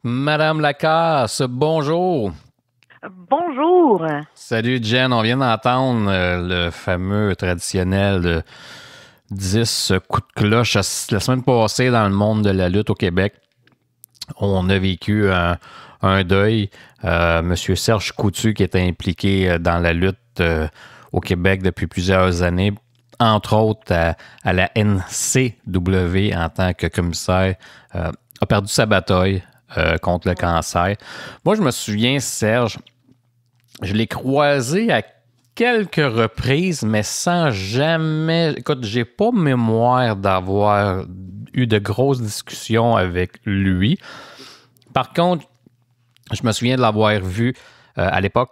Madame Lacasse, bonjour. Bonjour. Salut Jen, on vient d'entendre le fameux traditionnel 10 coups de cloche la semaine passée dans le monde de la lutte au Québec. On a vécu un deuil. Monsieur Serge Coutu qui était impliqué dans la lutte au Québec depuis plusieurs années, entre autres à la NCW en tant que commissaire, a perdu sa bataille contre le cancer. Moi, je me souviens, Serge, je l'ai croisé à quelques reprises, mais sans jamais... Écoute, j'ai pas mémoire d'avoir eu de grosses discussions avec lui. Par contre, je me souviens de l'avoir vu à l'époque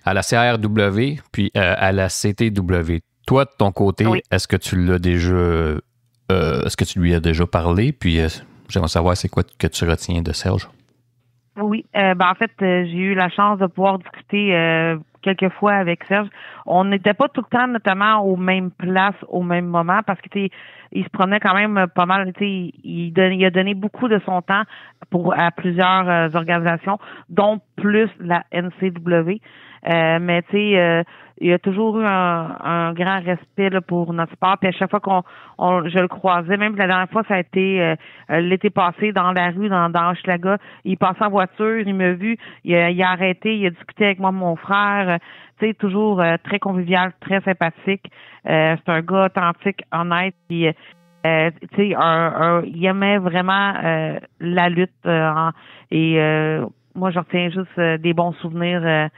à la CRW puis à la CTW. Toi, de ton côté, oui. Est-ce que tu l'as déjà... est-ce que tu lui as déjà parlé? Puis j'aimerais savoir c'est quoi que tu retiens de Serge. Oui, en fait, j'ai eu la chance de pouvoir discuter quelques fois avec Serge. On n'était pas tout le temps notamment aux mêmes places au même moment parce que il se promenait quand même pas mal. Il a donné beaucoup de son temps à plusieurs organisations, dont plus la NCW. Mais tu sais, il y a toujours eu un grand respect là, pour notre sport. Puis à chaque fois je le croisais, même la dernière fois, ça a été l'été passé dans la rue, dans Hochelaga. Il passait en voiture, il m'a vu, il a arrêté, il a discuté avec moi, mon frère. Tu sais, toujours très convivial, très sympathique. C'est un gars authentique, honnête. Puis tu sais, il aimait vraiment la lutte. Moi, je retiens juste des bons souvenirs.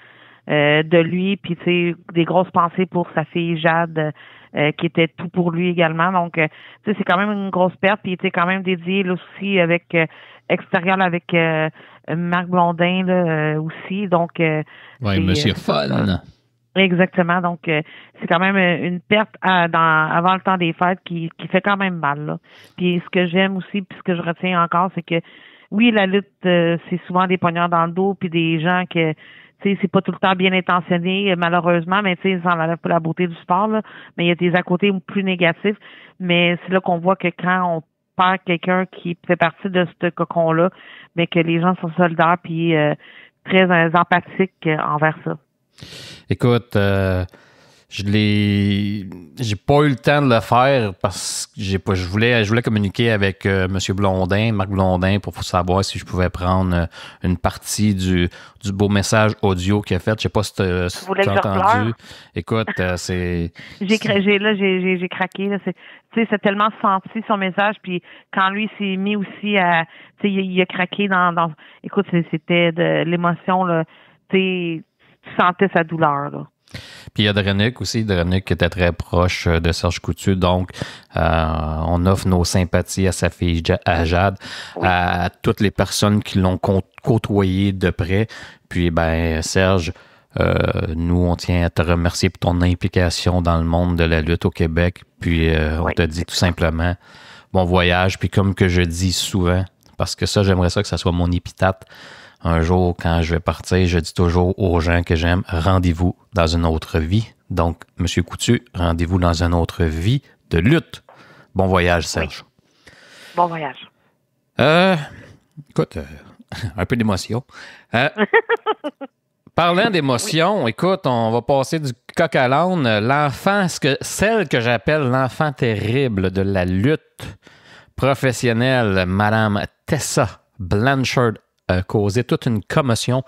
De lui, puis tu sais, des grosses pensées pour sa fille Jade, qui était tout pour lui également. Donc, tu sais, c'est quand même une grosse perte. Puis il était quand même dédié là aussi avec extérieur avec Marc Blondin là aussi. Donc, oui, Monsieur Fun. Exactement. Donc, c'est quand même une perte avant le temps des fêtes qui fait quand même mal là. Puis ce que j'aime aussi, puis ce que je retiens encore, c'est que oui, la lutte, c'est souvent des poignards dans le dos, puis des gens que c'est pas tout le temps bien intentionné, malheureusement, mais tu sais, ça enlève pas la beauté du sport, là. Mais il y a des à côté plus négatifs. Mais c'est là qu'on voit que quand on perd quelqu'un qui fait partie de ce cocon-là, mais que les gens sont solidaires puis très empathiques envers ça. Écoute, j'ai pas eu le temps de le faire parce que je voulais communiquer avec M. Blondin, Marc Blondin, pour savoir si je pouvais prendre une partie du beau message audio qu'il a fait. Je sais pas si tu as entendu. Écoute, c'est... J'ai craqué. Là. C'est tellement senti son message, puis quand lui s'est mis aussi à... Il a craqué dans... Écoute, c'était de l'émotion, là. Tu sentais sa douleur, là. Puis il y a Drenick aussi, Drenick qui était très proche de Serge Coutu, donc on offre nos sympathies à sa fille à Jade, oui. À toutes les personnes qui l'ont côtoyé de près. Puis ben Serge, nous on tient à te remercier pour ton implication dans le monde de la lutte au Québec. Puis on te dit tout simplement bon voyage. Puis comme que je dis souvent, parce que ça j'aimerais ça que ça soit mon épitaphe. Un jour, quand je vais partir, je dis toujours aux gens que j'aime, rendez-vous dans une autre vie. Donc, M. Coutu, rendez-vous dans une autre vie de lutte. Bon voyage, Serge. Oui. Bon voyage. Écoute, un peu d'émotion. Parlant d'émotion, oui. Écoute, on va passer du coq à l'âne. Celle que j'appelle l'enfant terrible de la lutte professionnelle, Madame Tessa Blanchard, a causé toute une commotion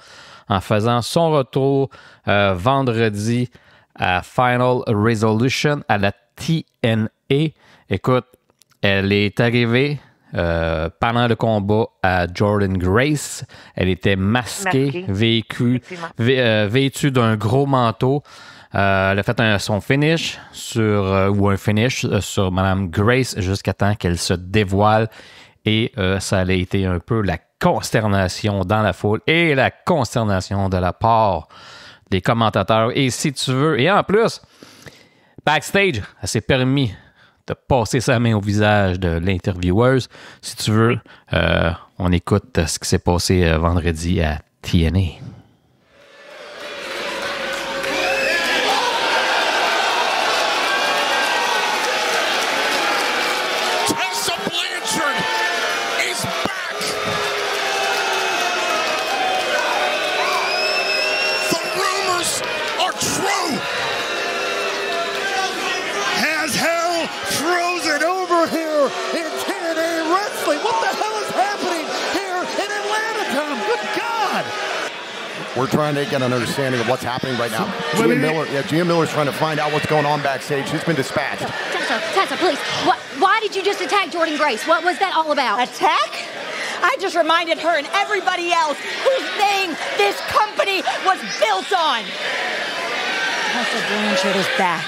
en faisant son retour vendredi à Final Resolution à la TNA. Écoute, elle est arrivée pendant le combat à Jordynne Grace. Elle était masquée. Vêtue d'un gros manteau. Elle a fait son finish un finish sur Mme Grace jusqu'à temps qu'elle se dévoile. Et ça a été un peu la consternation dans la foule et la consternation de la part des commentateurs. Et si tu veux, et en plus, backstage, elle s'est permis de passer sa main au visage de l'intervieweuse. Si tu veux, on écoute ce qui s'est passé vendredi à TNA. We're trying to get an understanding of what's happening right now. Gia Miller's trying to find out what's going on backstage. She's been dispatched. Tessa, please. Why did you just attack Jordynne Grace? What was that all about? Attack? I just reminded her and everybody else whose name this company was built on. Tessa Blanchard is back,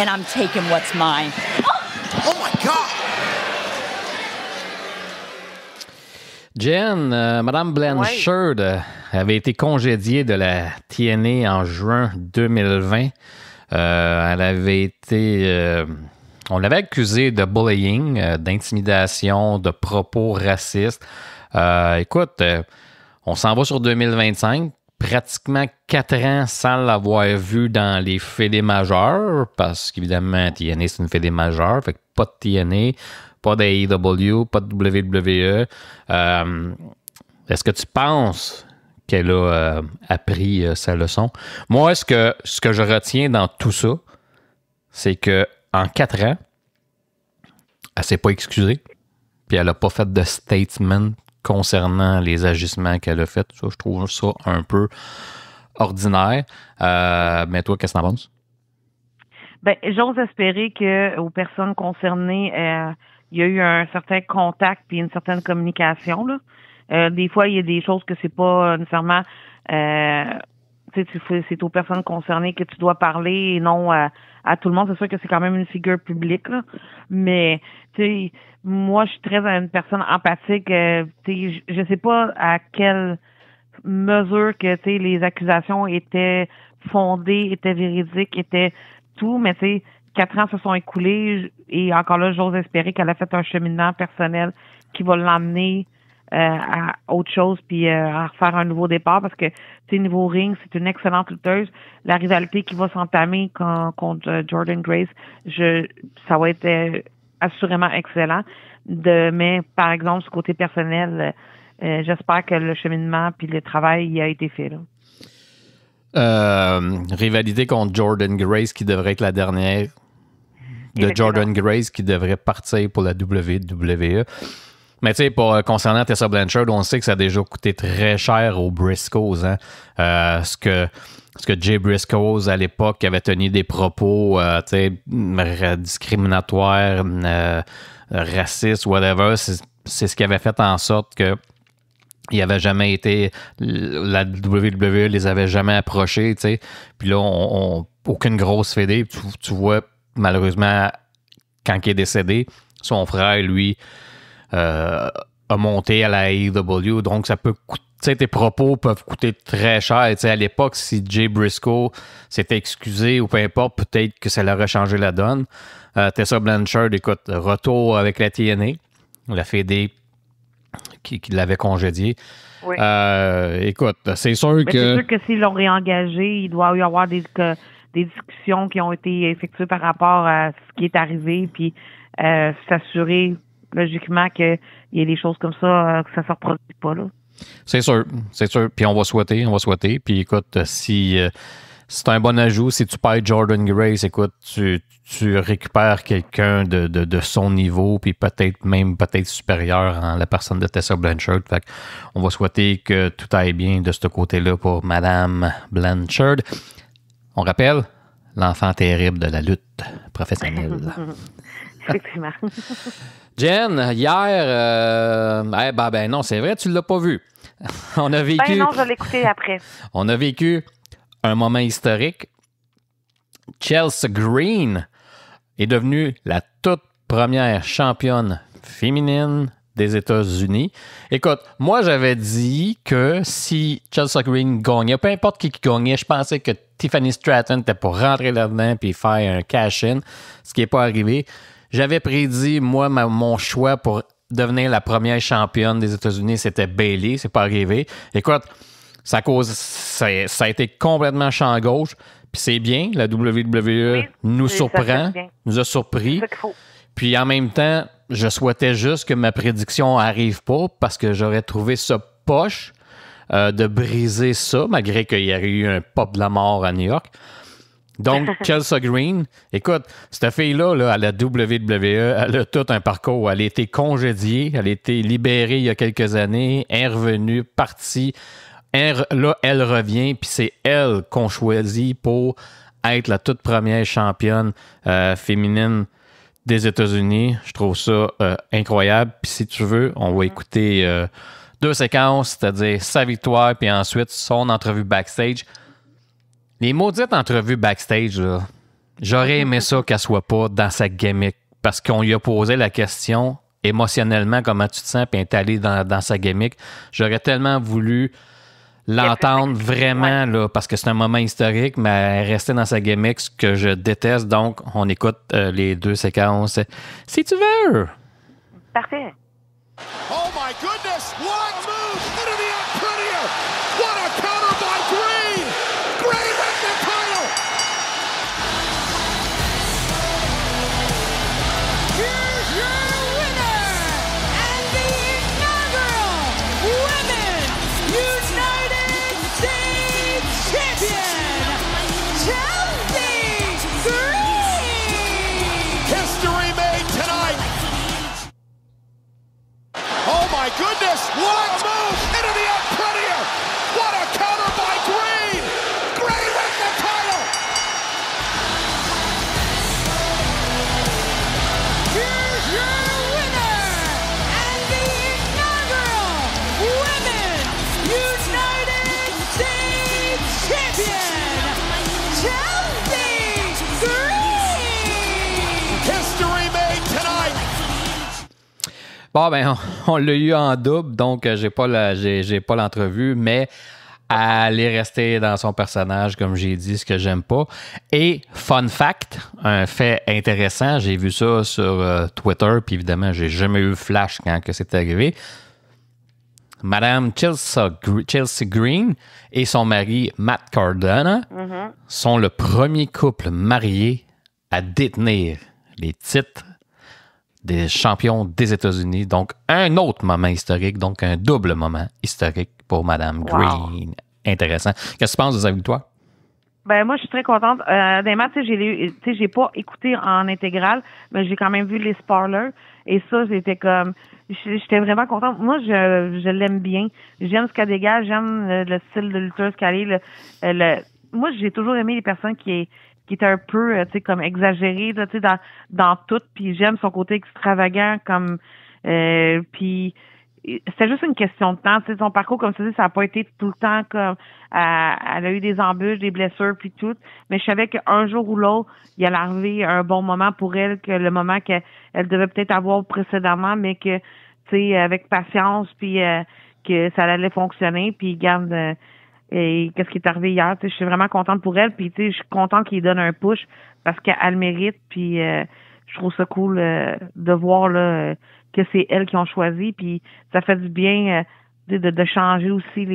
and I'm taking what's mine. Oh my God! Jen, Madame Blanchard avait été congédiée de la TNA en juin 2020. Elle avait été... on l'avait accusée de bullying, d'intimidation, de propos racistes. Écoute, on s'en va sur 2025, pratiquement 4 ans sans l'avoir vue dans les fédés majeurs, parce qu'évidemment, TNA, c'est une fédé majeure, fait que pas de TNA, pas d'AEW, pas de WWE. Est-ce que tu penses qu'elle a appris sa leçon? Moi, ce que je retiens dans tout ça, c'est que en 4 ans, elle s'est pas excusée, puis elle n'a pas fait de statement concernant les agissements qu'elle a fait. Ça, je trouve ça un peu ordinaire. Mais toi, qu'est-ce que t'en penses? Ben, j'ose espérer que aux personnes concernées, il y a eu un certain contact puis une certaine communication, là. Des fois, il y a des choses que c'est pas nécessairement c'est aux personnes concernées que tu dois parler et non à tout le monde. C'est sûr que c'est quand même une figure publique, là. Mais moi, je suis très une personne empathique. Je sais pas à quelle mesure que les accusations étaient fondées, étaient véridiques, étaient tout, mais 4 ans se sont écoulés et encore là, j'ose espérer qu'elle a fait un cheminement personnel qui va l'emmener à autre chose puis à refaire un nouveau départ parce que niveau ring, c'est une excellente lutteuse. La rivalité qui va s'entamer contre Jordynne Grace, ça va être assurément excellent. Mais par exemple, ce côté personnel, j'espère que le cheminement puis le travail y a été fait là. Rivalité contre Jordynne Grace qui devrait être la dernière de Jordynne Grace qui devrait partir pour la WWE. Mais tu sais, concernant Tessa Blanchard, on sait que ça a déjà coûté très cher aux Briscoes. Hein? Ce que Jay Briscoes, à l'époque, avait tenu des propos discriminatoires, racistes, whatever, c'est ce qui avait fait en sorte que il avait jamais été... La WWE les avait jamais approchés, tu sais. Puis là, aucune grosse fédé. Tu vois, malheureusement, quand il est décédé, son frère, lui, a monté à la AEW. Donc, ça peut coûter... Tu sais, tes propos peuvent coûter très cher. Tu sais, à l'époque, si Jay Briscoe s'était excusé ou peu importe, peut-être que ça leur aurait changé la donne. Tessa Blanchard, écoute, retour avec la TNA, la fédé qui l'avait congédié. Oui. Écoute, c'est sûr que... C'est sûr que s'ils l'ont réengagé, il doit y avoir des discussions qui ont été effectuées par rapport à ce qui est arrivé, puis s'assurer logiquement qu'il y ait des choses comme ça, que ça ne se reproduise pas, là. C'est sûr. Puis on va souhaiter. Puis écoute, si c'est un bon ajout, si tu perds Jordynne Grace, écoute, tu récupères quelqu'un de son niveau, puis peut-être supérieur en la personne de Tessa Blanchard. Fait on va souhaiter que tout aille bien de ce côté-là pour Madame Blanchard. On rappelle, l'enfant terrible de la lutte professionnelle. Effectivement. Jen, hier, ben non, c'est vrai, tu l'as pas vu. On a vécu... Ben non, je l'ai écouté après. On a vécu un moment historique. Chelsea Green est devenue la toute première championne féminine des États-Unis. Écoute, moi, j'avais dit que si Chelsea Green gagnait, peu importe qui gagnait, je pensais que Tiffany Stratton était pour rentrer là-dedans puis faire un cash-in, ce qui n'est pas arrivé. J'avais prédit, moi, mon choix pour devenir la première championne des États-Unis, c'était Bayley. C'est pas arrivé. Écoute, ça a été complètement champ gauche. Puis c'est bien, la WWE nous surprend, nous a surpris. Puis en même temps, je souhaitais juste que ma prédiction n'arrive pas parce que j'aurais trouvé ça poche de briser ça, malgré qu'il y aurait eu un pop de la mort à New York. Donc, Chelsea Green, écoute, cette fille-là, là, à la WWE, elle a tout un parcours. Elle a été congédiée, elle a été libérée il y a quelques années, est revenue, partie, là, elle revient, puis c'est elle qu'on choisit pour être la toute première championne féminine des États-Unis. Je trouve ça incroyable. Puis si tu veux, on va écouter 2 séquences, c'est-à-dire sa victoire, puis ensuite son entrevue backstage. Les maudites entrevues backstage, là, j'aurais aimé ça qu'elle soit pas dans sa gimmick, parce qu'on lui a posé la question émotionnellement, comment tu te sens, puis elle est allée dans sa gimmick. J'aurais tellement voulu l'entendre vraiment, là, parce que c'est un moment historique, mais elle restait dans sa gimmick, ce que je déteste. Donc, on écoute les 2 séquences. Si tu veux. Parfait. Oh my goodness! What move? Into the prettier! What a counter by Green! Green with the title! Here's your winner and the inaugural Women's United States Champion, Chelsea Green! History made tonight! Oh my goodness! What move? Into the prettier! What a counter by Green! Green with the title! Here's your winner and the inaugural Women's United States Champion, Chelsea Green! History made tonight! Bon, ben, on l'a eu en double, donc j'ai pas l'entrevue, mais elle est restée dans son personnage, comme j'ai dit, ce que j'aime pas. Et, fun fact, un fait intéressant, j'ai vu ça sur Twitter, puis évidemment, j'ai jamais eu flash quand que c'est arrivé. Madame Chelsea Green et son mari Matt Cardona sont le premier couple marié à détenir les titres des champions des États-Unis. Donc, un autre moment historique, donc un double moment historique pour Madame Green. Intéressant. Qu'est-ce que tu penses de sa victoire? Ben moi, je suis très contente. Honnêtement, j'ai pas écouté en intégrale, mais j'ai quand même vu les spoilers. Et ça, j'étais vraiment contente. Moi, je l'aime bien. J'aime ce qu'elle dégage, j'aime le style de lutteuse qu'elle est. Moi, j'ai toujours aimé les personnes qui étaient un peu, comme exagérées, là, dans tout. Puis j'aime son côté extravagant, comme, puis c'était juste une question de temps. Son parcours, comme tu dis, ça n'a pas été tout le temps comme... elle a eu des embûches, des blessures, puis tout. Mais je savais qu'un jour ou l'autre, il allait arriver un bon moment pour elle, que le moment qu'elle devait peut-être avoir précédemment, mais que, tu sais, avec patience, puis que ça allait fonctionner. Puis, garde, et qu'est-ce qui est arrivé hier? Je suis vraiment contente pour elle. Puis, je suis contente qu'il donne un push parce qu'elle le mérite. Puis, je trouve ça cool de voir là que c'est elles qui ont choisi, puis ça fait du bien de changer aussi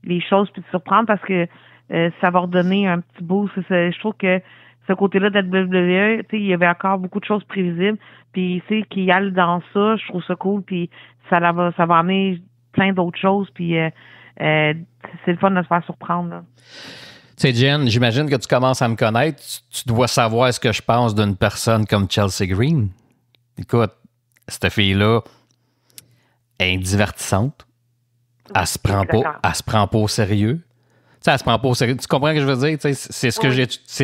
les choses, puis de surprendre, parce que ça va redonner un petit boost. Je trouve que ce côté-là de la WWE, il y avait encore beaucoup de choses prévisibles, puis qu'il aille dans ça, je trouve ça cool, puis ça va amener plein d'autres choses, puis c'est le fun de se faire surprendre, là. Tu sais, Jen, j'imagine que tu commences à me connaître. Tu dois savoir ce que je pense d'une personne comme Chelsea Green. Écoute, cette fille-là est divertissante. Elle se prend pas au sérieux. Tu sais, elle se prend pas au sérieux. Tu comprends ce que je veux dire? C'est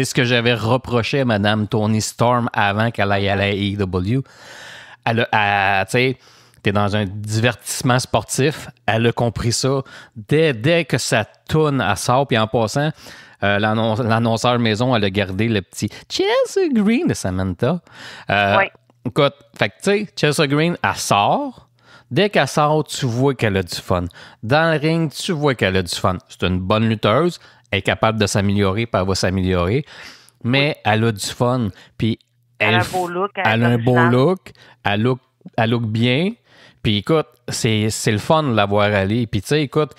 ce que j'avais reproché à Mme Toni Storm avant qu'elle aille à la AEW. Tu sais, t'es dans un divertissement sportif. Elle a compris ça. Dès que ça tourne, elle sort. Puis en passant, l'annonceur maison, elle a gardé le petit Chelsea Green de Samantha. Oui. Écoute, fait que tu sais, Chelsea Green, elle sort. Dès qu'elle sort, tu vois qu'elle a du fun. Dans le ring, tu vois qu'elle a du fun. C'est une bonne lutteuse. Elle est capable de s'améliorer, puis elle va s'améliorer. Mais elle a du fun. Puis elle a un beau look. Elle a un beau look. Elle look bien. Puis écoute, c'est le fun de la voir aller. Puis tu sais, écoute,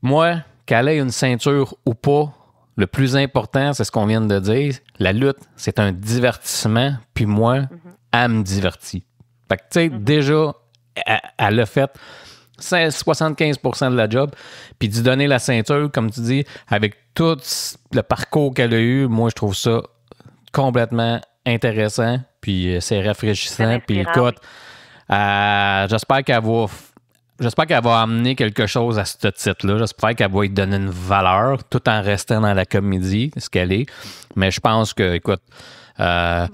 moi, qu'elle ait une ceinture ou pas, le plus important, c'est ce qu'on vient de dire. La lutte, c'est un divertissement. Puis moi, elle me divertit. Fait que, tu sais, déjà, elle a fait 75% de la job. Puis d'y donner la ceinture, comme tu dis, avec tout le parcours qu'elle a eu, moi, je trouve ça complètement intéressant. Puis c'est rafraîchissant. Puis écoute, j'espère qu'elle va j'espère qu'elle va amener quelque chose à ce titre-là. J'espère qu'elle va lui donner une valeur tout en restant dans la comédie, ce qu'elle est. Mais je pense que, écoute... elle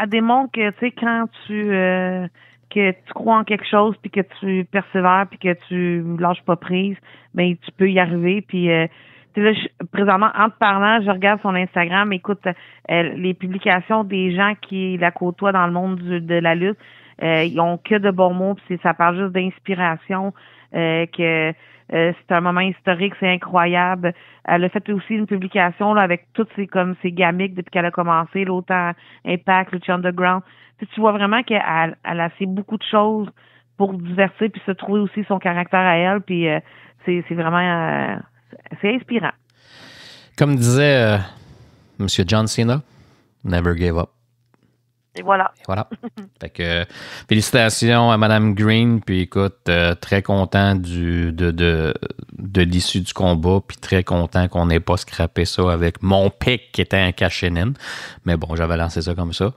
démontre que, tu sais, quand que tu crois en quelque chose, puis que tu persévères, puis que tu lâches pas prise, ben tu peux y arriver. Puis là, présentement, en te parlant, je regarde son Instagram, écoute les publications des gens qui la côtoient dans le monde de la lutte. Ils ont que de bons mots, puis ça parle juste d'inspiration, que c'est un moment historique, c'est incroyable. Elle a fait aussi une publication là, avec toutes ses gimmicks depuis qu'elle a commencé, l'autant Impact, Lucha Underground. Tu vois vraiment qu'elle a fait beaucoup de choses pour divertir puis se trouver aussi son caractère à elle, puis c'est vraiment c'est inspirant. Comme disait M. John Cena, never give up. Et voilà. Fait que félicitations à Mme Green, puis écoute, très content de l'issue du combat, puis très content qu'on n'ait pas scrappé ça avec mon pic qui était un cash-in. Mais bon, j'avais lancé ça comme ça.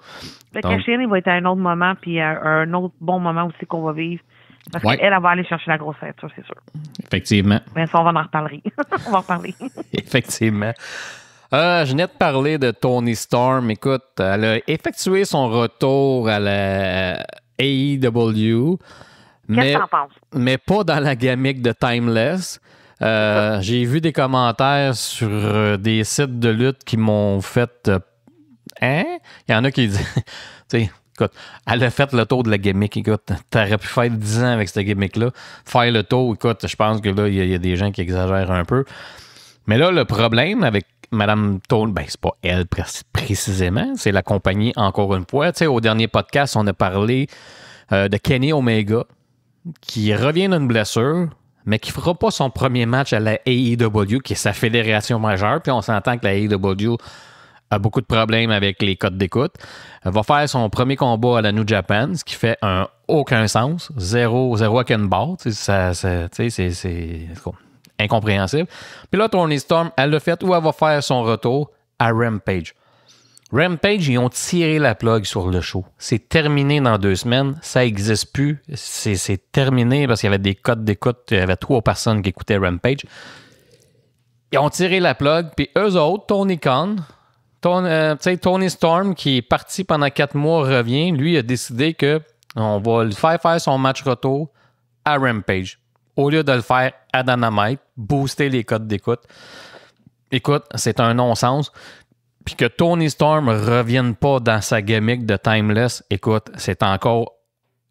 Le cash-in, il va être à un autre moment, puis un autre bon moment aussi qu'on va vivre. Parce qu'elle va aller chercher la grosse ceinture, c'est sûr. Effectivement. Mais ça, on va en reparler. On va en reparler. Effectivement. Je venais de parler de Toni Storm. Écoute, elle a effectué son retour à la AEW. Qu'est-ce que t'en penses? Mais pas dans la gimmick de Timeless. J'ai vu des commentaires sur des sites de lutte qui m'ont fait... Il y en a qui disent... Écoute, elle a fait le tour de la gimmick. Écoute, t'aurais pu faire 10 ans avec cette gimmick-là. Faire le tour, écoute, je pense que là, il y a des gens qui exagèrent un peu. Mais là, le problème avec Mme Toni, c'est pas elle précisément, c'est la compagnie encore une fois. Tu sais, au dernier podcast, on a parlé de Kenny Omega qui revient d'une blessure, mais qui fera pas son premier match à la AEW, qui est sa fédération majeure. Puis on s'entend que la AEW a beaucoup de problèmes avec les codes d'écoute. Elle va faire son premier combat à la New Japan, ce qui fait aucun sens. Zéro à Ken Bar. C'est incompréhensible. Puis là, Toni Storm, elle l'a fait où elle va faire son retour à Rampage. Rampage, ils ont tiré la plug sur le show. C'est terminé dans 2 semaines. Ça n'existe plus. C'est terminé parce qu'il y avait des codes d'écoute. Il y avait 3 personnes qui écoutaient Rampage. Ils ont tiré la plug. Puis eux autres, Tony Khan, Toni Storm, qui est parti pendant 4 mois, revient. Lui, a décidé que on va le faire son match retour à Rampage. Au lieu de le faire à Dynamite, booster les codes d'écoute. Écoute, c'est un non-sens. Puis que Toni Storm ne revienne pas dans sa gimmick de Timeless, écoute, c'est encore...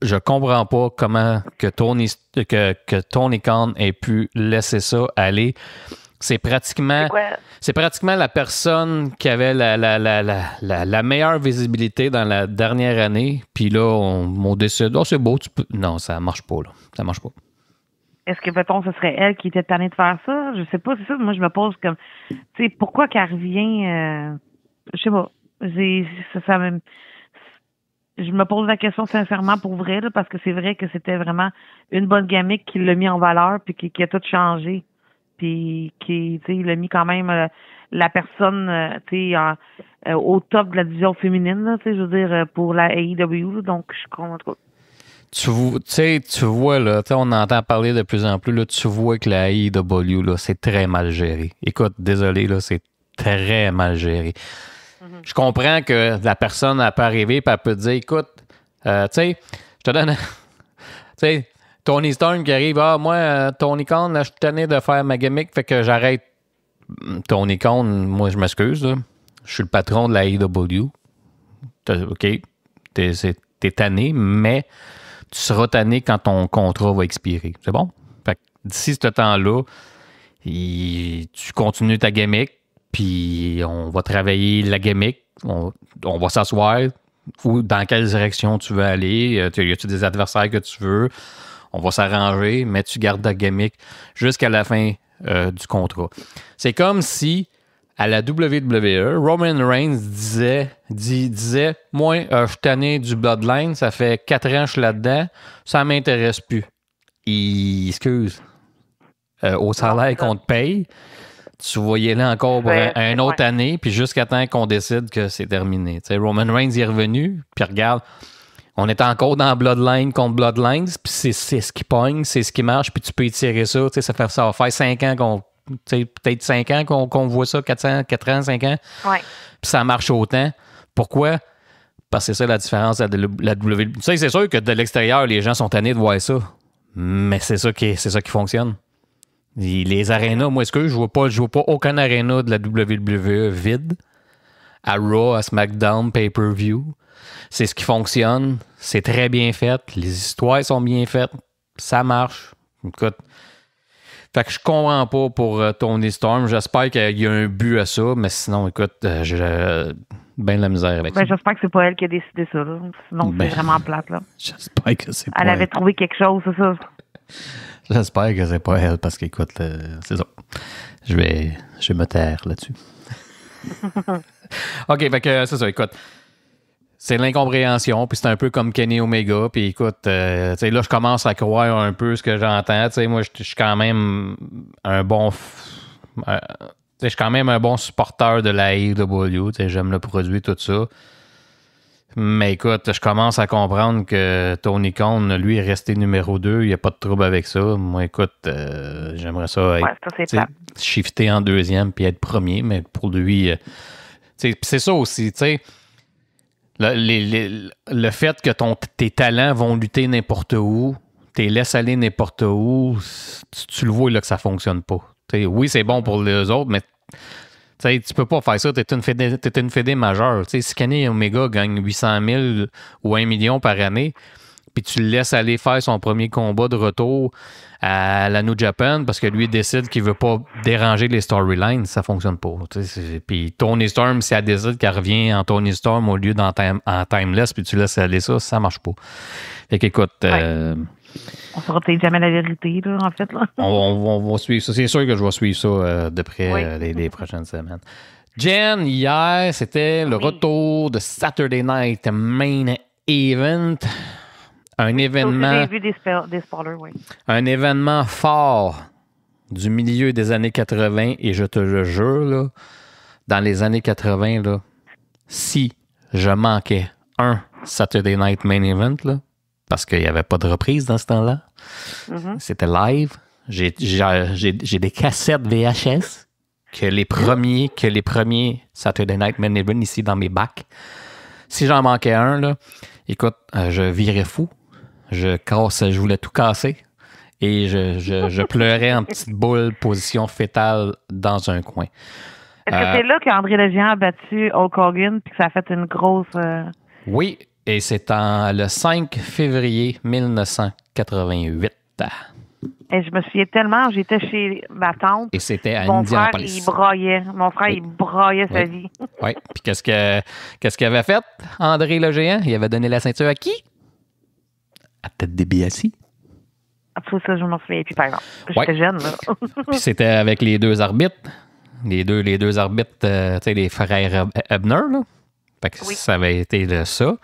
Je comprends pas comment que Tony Khan ait pu laisser ça aller. C'est pratiquement la personne qui avait la meilleure visibilité dans la dernière année. Puis là, on décide, c'est beau, tu peux... Non, ça marche pas, là. Ça marche pas. Est-ce que, mettons, ce serait elle qui était tannée de faire ça? Je sais pas, c'est ça. Moi, je me pose comme... Tu sais, pourquoi qu'elle revient... je sais pas. Je me pose la question sincèrement pour vrai, là, parce que c'est vrai que c'était vraiment une bonne gimmick qui l'a mis en valeur puis qui a tout changé. Puis qui, tu sais, il a mis quand même la personne, tu sais, au top de la division féminine, là, tu sais, je veux dire, pour la AEW, là, donc je suis content. Tu vois, là, on entend parler de plus en plus, là, tu vois que la AEW, là, c'est très mal géré. Écoute, désolé, là, c'est très mal géré. Mm-hmm. Je comprends que la personne, elle peut arriver et elle peut te dire, écoute, tu sais, je te donne... tu sais, Toni Storm qui arrive, moi, Tony Khan, là, je suis tanné de faire ma gimmick, fait que j'arrête. Tony Khan, moi, je m'excuse, là. Je suis le patron de la AEW. OK, t'es tanné, mais tu seras tanné quand ton contrat va expirer. C'est bon? Fait que d'ici ce temps-là, tu continues ta gimmick, puis on va travailler la gimmick, on va s'asseoir, ou dans quelle direction tu veux aller, y a-tu des adversaires que tu veux, on va s'arranger, mais tu gardes ta gimmick jusqu'à la fin du contrat. C'est comme si, à la WWE, Roman Reigns disait moi, je suis tanné du Bloodline, ça fait 4 ans que je suis là-dedans, ça m'intéresse plus. Excuse, au salaire qu'on te paye, tu vas y aller encore pour une autre année, puis jusqu'à temps qu'on décide que c'est terminé. T'sais, Roman Reigns est revenu, puis regarde, On est encore dans Bloodline contre Bloodlines, puis c'est ce qui pogne, c'est ce qui marche, puis tu peux étirer ça. Ça va faire 5 ans peut-être 5 ans qu'on voit ça, 4 ans, 5 ans. Ouais. Puis ça marche autant. Pourquoi? Parce que c'est ça la différence de la WWE. Tu sais, c'est sûr que de l'extérieur, les gens sont tannés de voir ça. Mais c'est ça qui fonctionne. Les arénas, moi, je vois pas aucun aréna de la WWE vide. À Raw, à SmackDown, pay-per-view. C'est ce qui fonctionne. C'est très bien fait. Les histoires sont bien faites. Ça marche. Écoute. Fait que je comprends pas pour Toni Storm. J'espère qu'il y a un but à ça. Mais sinon, écoute, j'ai bien de la misère avec ça. J'espère que c'est pas elle qui a décidé ça. Là. Sinon, c'est vraiment plate. Là. J'espère que c'est pas elle. Elle avait trouvé quelque chose, c'est ça. J'espère que c'est pas elle parce qu'écoute, c'est ça. Je vais me taire là-dessus. OK, fait que c'est ça, écoute. C'est l'incompréhension, puis c'est un peu comme Kenny Omega, puis écoute, là, je commence à croire un peu ce que j'entends. Moi, je suis quand même un bon... je suis quand même un bon supporter de la AEW. J'aime le produit, tout ça. Mais écoute, je commence à comprendre que Tony Khan, lui, est resté numéro 2. Il n'y a pas de trouble avec ça. Moi, écoute, j'aimerais ça être shifté en deuxième puis être premier, mais pour lui... c'est ça aussi, tu sais. Le fait que tes talents vont lutter n'importe où, t'es laisses aller n'importe où, tu le vois là, que ça fonctionne pas. T'sais, oui, c'est bon pour les autres, mais tu peux pas faire ça. T'es une fédé majeure. T'sais, si Kenny Omega gagne 800 000 ou 1 million par année, puis tu le laisses aller faire son premier combat de retour à la New Japan parce que lui décide qu'il veut pas déranger les storylines, ça fonctionne pas. Puis Toni Storm, si elle décide qu'elle revient en Toni Storm au lieu en Timeless, puis tu laisses aller ça marche pas. Fait qu'écoute... On saura peut-être jamais la vérité, là, en fait. Là. On va suivre ça. C'est sûr que je vais suivre ça de près les prochaines semaines. Jen, hier, c'était le retour de Saturday Night Main Event. Un événement. J'ai vu des spoilers, oui. Un événement fort du milieu des années 80, et je te le jure, là, dans les années 80, là, si je manquais un Saturday Night Main Event, là, parce qu'il n'y avait pas de reprise dans ce temps-là, c'était live. J'ai des cassettes VHS que les premiers Saturday Night Main Event ici dans mes bacs. Si j'en manquais un, là, écoute, je virais fou. Je voulais tout casser et je pleurais en petite boule, position fétale dans un coin. Est-ce que c'est là qu'André Le Géant a battu Hulk Hogan puis que ça a fait une grosse... Oui, et c'est le 5 février 1988. Et je me souviens tellement, j'étais chez ma tante. Et c'était à Mon Indianapolis. frère, il broyait. Mon frère, il broyait sa vie. Oui, puis qu'est-ce qu'il avait fait, André Le Géant? Il avait donné la ceinture à qui? À Ted DiBiase. Tout ça, je m'en souviens plus, par exemple. J'étais jeune, là. Puis c'était avec les deux arbitres. Les deux arbitres, tu sais, les frères Ebner, là. Fait que ça avait été de ça.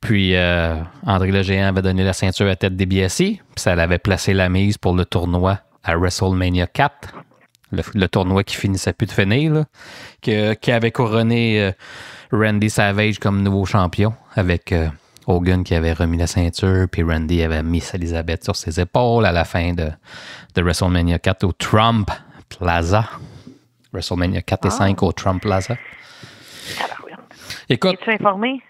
Puis André Le Géant avait donné la ceinture à Ted DiBiase. Puis ça l'avait placé la mise pour le tournoi à WrestleMania 4. Le tournoi qui finissait plus de finir, là. Qui avait couronné Randy Savage comme nouveau champion avec... Hogan qui avait remis la ceinture, puis Randy avait mis Elizabeth sur ses épaules à la fin de WrestleMania 4 au Trump Plaza. WrestleMania 4 et 5 au Trump Plaza. Écoute, es-tu informé?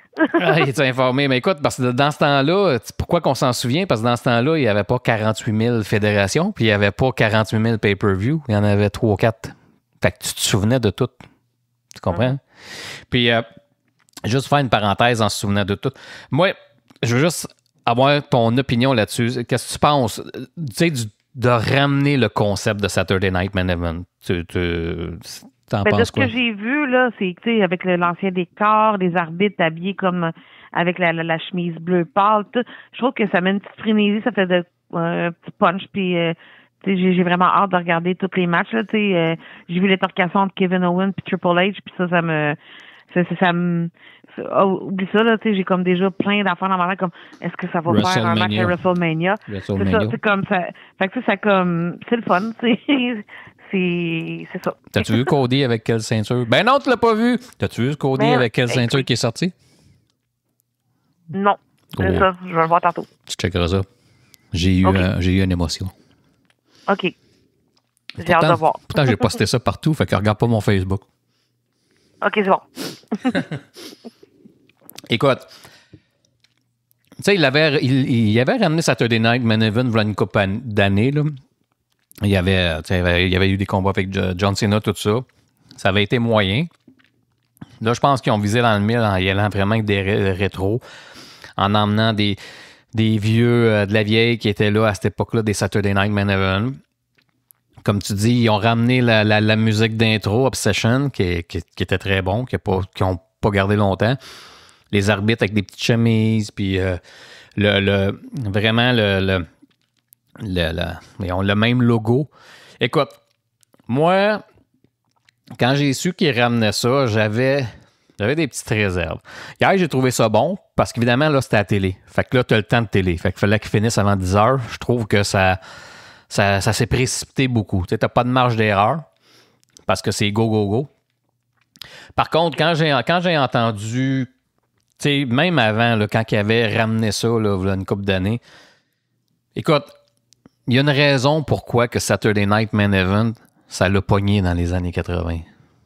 Es-tu informé? Mais écoute, parce que dans ce temps-là, pourquoi qu'on s'en souvient? Parce que dans ce temps-là, il n'y avait pas 48 000 fédérations, puis il n'y avait pas 48 000 pay-per-view. Il y en avait 3 ou 4. Fait que tu te souvenais de tout. Tu comprends? Puis... juste faire une parenthèse en se souvenant de tout. Moi, je veux juste avoir ton opinion là-dessus. Qu'est-ce que tu penses? Tu sais, de ramener le concept de Saturday Night Main Event. T'en penses de ce quoi? que j'ai vu, là, c'est que, avec l'ancien décor, des arbitres habillés comme avec la chemise bleue pâle, tout, je trouve que ça met une petite frénésie, ça fait de petit punch, puis j'ai vraiment hâte de regarder tous les matchs. Là, j'ai vu les torcations entre Kevin Owens et Triple H, puis ça me... oublie ça, là, j'ai comme déjà plein d'affaires dans ma tête, comme est-ce que ça va faire un match à WrestleMania? C'est ça, c'est comme ça. Fait que ça comme c'est le fun, c'est ça. T'as-tu vu Cody avec quelle ceinture? Ben non, tu l'as pas vu! T'as-tu vu Cody avec quelle ceinture qui est sortie? Non. C'est ça, je vais le voir tantôt. Tu checkeras ça. J'ai eu une émotion. OK. J'ai hâte de voir. Pourtant, j'ai posté ça partout, fait que regarde pas mon Facebook. OK, c'est bon. Écoute, tu sais, il avait ramené Saturday Night Main Event il y a une couple d'années, là. Il y avait eu des combats avec John Cena, tout ça. Ça avait été moyen. Là, je pense qu'ils ont visé dans le mille en y allant vraiment avec des rétros, en emmenant des vieux de la vieille qui étaient là à cette époque-là, des Saturday Night Main Event. Comme tu dis, ils ont ramené la musique d'intro, Obsession, qui était très bon, qui n'ont pas gardé longtemps. Les arbitres avec des petites chemises, puis vraiment ils ont le même logo. Écoute, moi, quand j'ai su qu'ils ramenaient ça, j'avais des petites réserves. Hier, j'ai trouvé ça bon, parce qu'évidemment, là, c'était à la télé. Fait que là, tu as le temps de télé. Fait qu'il fallait qu'ils finissent avant 10 heures. Je trouve que ça s'est précipité beaucoup. Tu n'as pas de marge d'erreur, parce que c'est go, go, go. Par contre, quand j'ai entendu, tu sais, même avant, là, quand ils avaient ramené ça, là, il y a une couple d'années, écoute, il y a une raison pourquoi que Saturday Night Main Event, ça l'a pogné dans les années 80.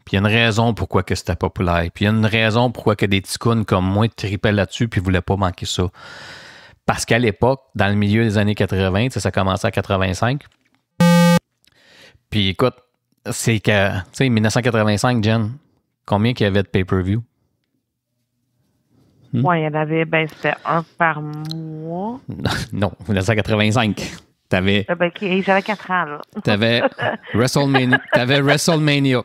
Puis il y a une raison pourquoi que c'était populaire. Puis il y a une raison pourquoi que des ticounes comme moi tripaient là-dessus puis ne voulaient pas manquer ça. Parce qu'à l'époque, dans le milieu des années 80, ça commençait à 85. Puis écoute, c'est que, tu sais, 1985, Jen, combien qu'il y avait de pay-per-view? Oui, il y en avait, c'était un par mois. Non, 1985. T'avais. J'avais 4 ans, là. T'avais WrestleMania.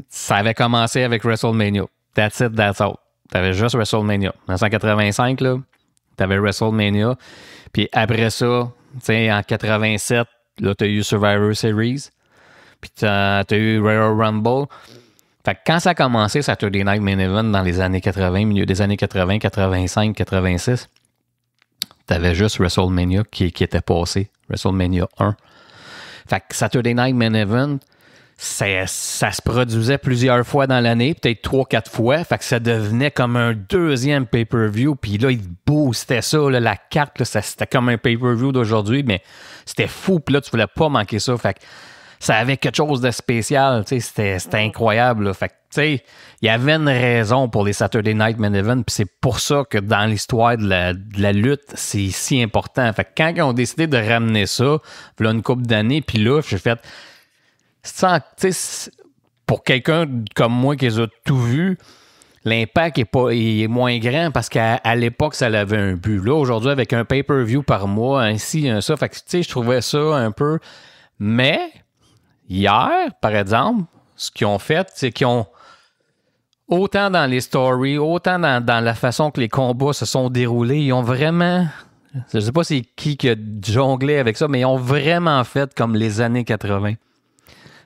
Ça avait commencé avec WrestleMania. That's it, that's all. T'avais juste WrestleMania. 1985, là, t'avais WrestleMania. Puis après ça, tu sais, en 87, là, t'as eu Survivor Series. Puis t'as eu Royal Rumble. Fait que quand ça a commencé, Saturday Night Main Event, dans les années 80, milieu des années 80, 85, 86, t'avais juste WrestleMania qui était passé. WrestleMania 1. Fait que Saturday Night Main Event, ça se produisait plusieurs fois dans l'année, peut-être 3-4 fois. Fait que ça devenait comme un deuxième pay-per-view. Puis là, il boostait ça, là, la carte, là, c'était comme un pay-per-view d'aujourd'hui, mais c'était fou. Puis là, tu voulais pas manquer ça. Fait que ça avait quelque chose de spécial. C'était incroyable. Là. Fait que, tu sais, il y avait une raison pour les Saturday Night Main Event. Puis c'est pour ça que dans l'histoire de la lutte, c'est si important. Fait que quand ils ont décidé de ramener ça, là, une couple d'années, puis là, j'ai fait... Pour quelqu'un comme moi qui les a tout vu, l'impact est moins grand parce qu'à l'époque, ça avait un but. Là, aujourd'hui, avec un pay-per-view par mois, ainsi, ça, fait que, je trouvais ça un peu... Mais, hier, par exemple, ce qu'ils ont fait, c'est qu'ils ont, autant dans les stories, autant dans la façon que les combats se sont déroulés, ils ont vraiment... Je sais pas c'est qui a jonglé avec ça, mais ils ont vraiment fait comme les années 80.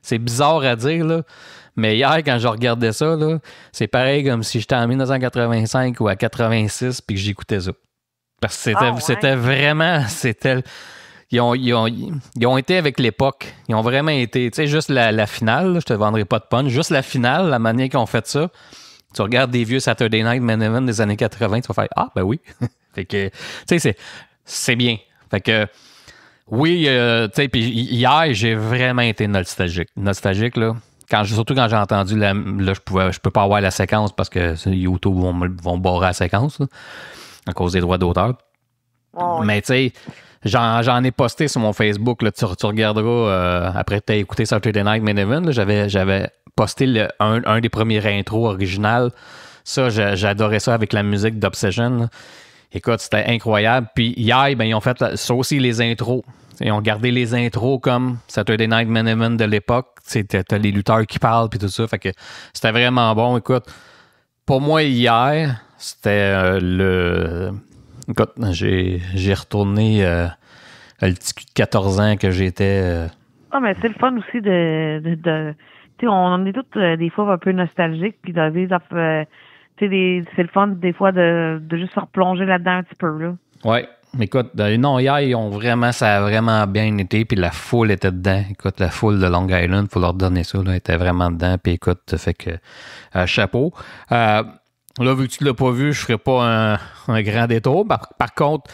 C'est bizarre à dire, là, mais hier, quand je regardais ça, là, c'est pareil comme si j'étais en 1985 ou à 86 puis que j'écoutais ça. Parce que c'était vraiment... Ils ont été avec l'époque. Ils ont vraiment été... Tu sais, juste la finale, là, je te vendrai pas de punch, juste la finale, la manière qu'ils ont fait ça, tu regardes des vieux Saturday Night Main Event des années 80, tu vas faire « Ah, ben oui! » Fait que, tu sais, c'est bien. Fait que... Oui, tu sais, puis hier, j'ai vraiment été nostalgique. Nostalgique, là. Surtout quand j'ai entendu, là, je peux pas avoir la séquence parce que YouTube vont barrer la séquence, là, à cause des droits d'auteur. Oh, oui. Mais tu sais, j'en ai posté sur mon Facebook, là, tu regarderas, après que tu as écouté Saturday Night Main Event, là, j'avais posté un des premiers intros original. Ça, j'adorais ça avec la musique d'Obsession, là. Écoute, c'était incroyable. Puis hier, ils ont fait ça aussi, les intros. Ils ont gardé les intros comme Saturday Night Main Event de l'époque. T'as les lutteurs qui parlent puis tout ça. Fait que c'était vraiment bon. Écoute, pour moi, hier, c'était Écoute, j'ai retourné le petit cul de 14 ans que j'étais. Ah, mais c'est le fun aussi de tu sais, on est tous des fois un peu nostalgiques puis c'est le fun des fois de juste se replonger là-dedans un petit peu, là. Ouais. Écoute, non, hier, ça a vraiment bien été, puis la foule était dedans. Écoute, la foule de Long Island, il faut leur donner ça, là, était vraiment dedans, puis écoute, fait que chapeau. Là, vu que tu ne l'as pas vu, je ne ferai pas un grand détour. Par contre,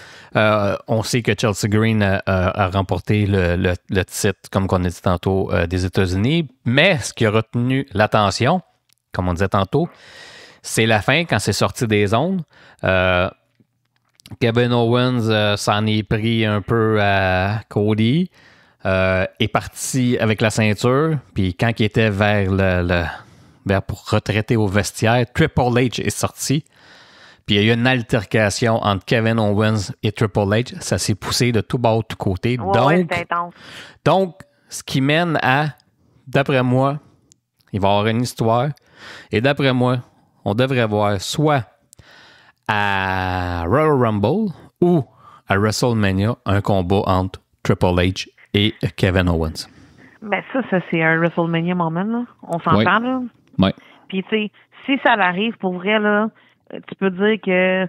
on sait que Chelsea Green a remporté le titre, comme on a dit tantôt, des États-Unis. Mais ce qui a retenu l'attention, comme on disait tantôt, c'est la fin, quand c'est sorti des zones. Kevin Owens s'en est pris un peu à Cody, est parti avec la ceinture, puis quand il était pour retraiter au vestiaire, Triple H est sorti. Puis il y a eu une altercation entre Kevin Owens et Triple H. Ça s'est poussé de tout bord, de tout côté. C'était intense. Donc, ce qui mène à, d'après moi, il va y avoir une histoire. Et d'après moi, on devrait voir soit à Royal Rumble ou à WrestleMania un combat entre Triple H et Kevin Owens. Ben ça c'est un WrestleMania moment, là. On s'entend, là. Oui. Puis, tu sais, si ça l'arrive, pour vrai, là, tu peux dire que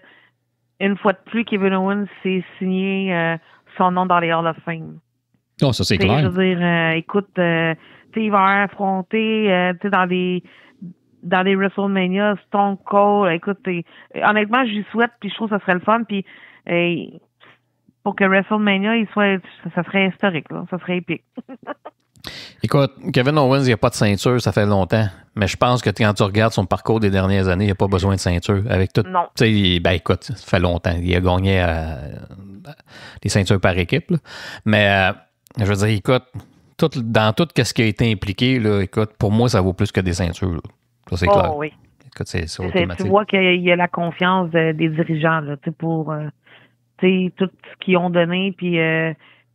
une fois de plus, Kevin Owens s'est signé son nom dans les Hall of Fame. Oh, ça, c'est clair. Je veux dire, écoute, tu sais, il va affronter, tu sais, dans les WrestleMania, Stone Cold. Écoute, honnêtement, je lui souhaite, puis je trouve que ça serait le fun, puis pour que WrestleMania, ça serait historique, là. Ça serait épique. Écoute, Kevin Owens, il n'y a pas de ceinture, ça fait longtemps. Mais je pense que quand tu regardes son parcours des dernières années, il n'y a pas besoin de ceinture. Avec tout, non. Tu sais, ben écoute, ça fait longtemps. Il a gagné les ceintures par équipe. Là. Mais je veux dire, écoute, dans tout ce qui a été impliqué, là, écoute, pour moi, ça vaut plus que des ceintures. Là. Ça, c'est clair. Oui. Écoute, c'est automatique. Tu vois qu'il y a la confiance des dirigeants là, pour tout ce qu'ils ont donné, puis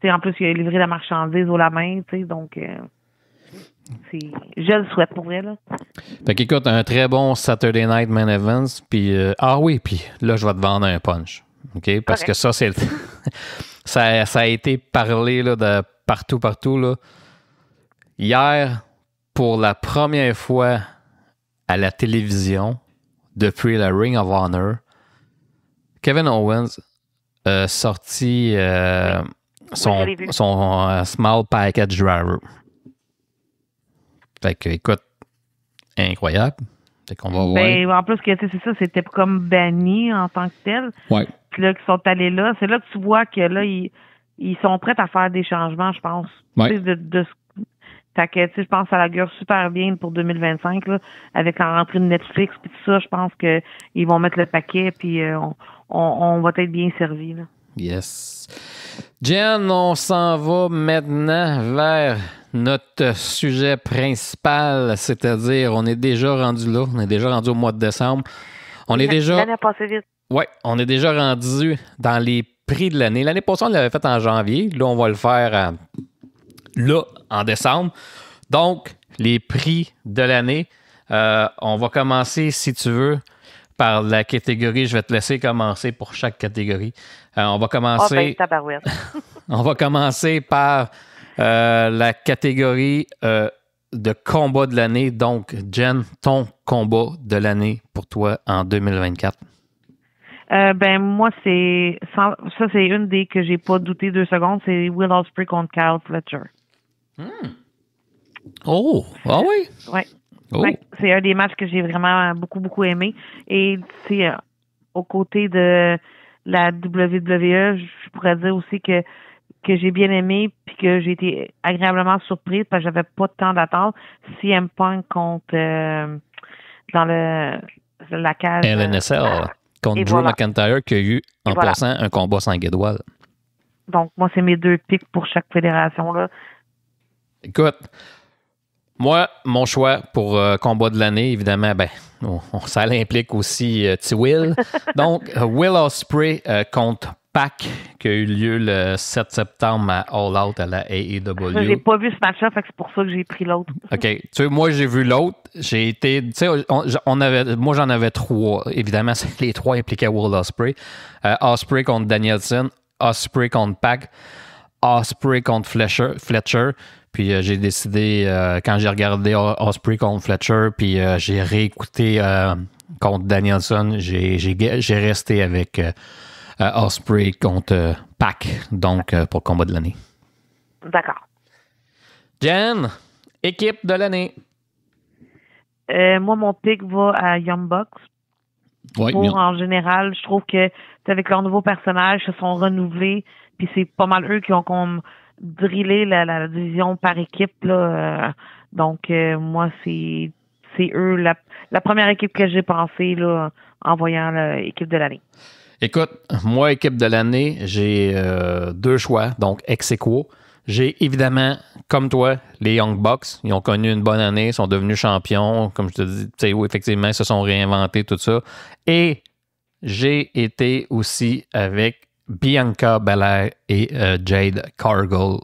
en plus, il a livré la marchandise au la main, donc je le souhaite pour vrai. Là. Fait qu'écoute, un très bon Saturday Night Main Event, puis puis là, je vais te vendre un punch, OK? Parce que ça, c'est ça a été parlé là, de partout, là. Hier, pour la première fois à la télévision, depuis la Ring of Honor, Kevin Owens a sorti son Small Package Driver. Fait que, écoute, incroyable. Fait qu'on va voir. En plus, c'est ça, c'était comme banni en tant que tel. Ouais. Puis là, qu'ils sont allés là, c'est là que tu vois que là, ils sont prêts à faire des changements, je pense. Ouais. Fait que, je pense que ça l'augure super bien pour 2025, là, avec la rentrée de Netflix, puis tout ça, je pense qu'ils vont mettre le paquet, puis on va être bien servi, là. Yes. Jen, on s'en va maintenant vers notre sujet principal, c'est-à-dire on est déjà rendu là, on est déjà rendu au mois de décembre. L'année a passé vite. Oui, on est déjà rendu dans les prix de l'année. L'année passée, on l'avait fait en janvier. Là, on va le faire en décembre. Donc, les prix de l'année. On va commencer, si tu veux, par la catégorie. Je vais te laisser commencer pour chaque catégorie. On va commencer. Tabarouette. On va commencer par la catégorie de combat de l'année. Donc, Jen, ton combat de l'année pour toi en 2024. Moi, c'est une des que j'ai pas douté 2 secondes. C'est Will Ospreay contre Kyle Fletcher. Oh! Ah oui? Oui. Oh. Ouais, c'est un des matchs que j'ai vraiment beaucoup aimé. Et c'est aux côtés de la WWE, je pourrais dire aussi que j'ai bien aimé puis que j'ai été agréablement surprise parce que j'avais pas de temps d'attente. CM Punk contre dans la cage LNSL contre Drew McIntyre qui a eu en passant un combat 5 étoiles. Donc moi c'est mes 2 pics pour chaque fédération là. Écoute, moi, mon choix pour combat de l'année, évidemment, ça l'implique aussi T-Will. Donc, Will Ospreay contre PAC, qui a eu lieu le 7 septembre à All Out à la AEW. J'ai pas vu ce match-là, fait que c'est pour ça que j'ai pris l'autre. OK. Tu sais, moi, j'ai vu l'autre. J'ai été... Tu sais, moi, j'en avais 3. Évidemment, les 3 impliquaient Will Ospreay. Ospreay contre Danielson, Ospreay contre PAC, Ospreay contre Fletcher. Puis j'ai décidé, quand j'ai regardé Ospreay contre Fletcher, puis j'ai réécouté contre Danielson, j'ai resté avec Ospreay contre PAC, donc pour le combat de l'année. D'accord. Jen, équipe de l'année. Moi, mon pick va à Young Bucks. Oui, en général, je trouve que avec leurs nouveaux personnages, ils se sont renouvelés, puis c'est pas mal eux qui ont comme drillé la division par équipe là. Donc moi c'est eux la première équipe que j'ai pensée là en voyant l'équipe de l'année. Écoute, moi, équipe de l'année, j'ai 2 choix, donc ex aequo. J'ai évidemment, comme toi, les Young Bucks. Ils ont connu une bonne année, sont devenus champions. Comme je te dis, oui, effectivement, ils se sont réinventés, tout ça. Et j'ai été aussi avec Bianca Belair et Jade Cargill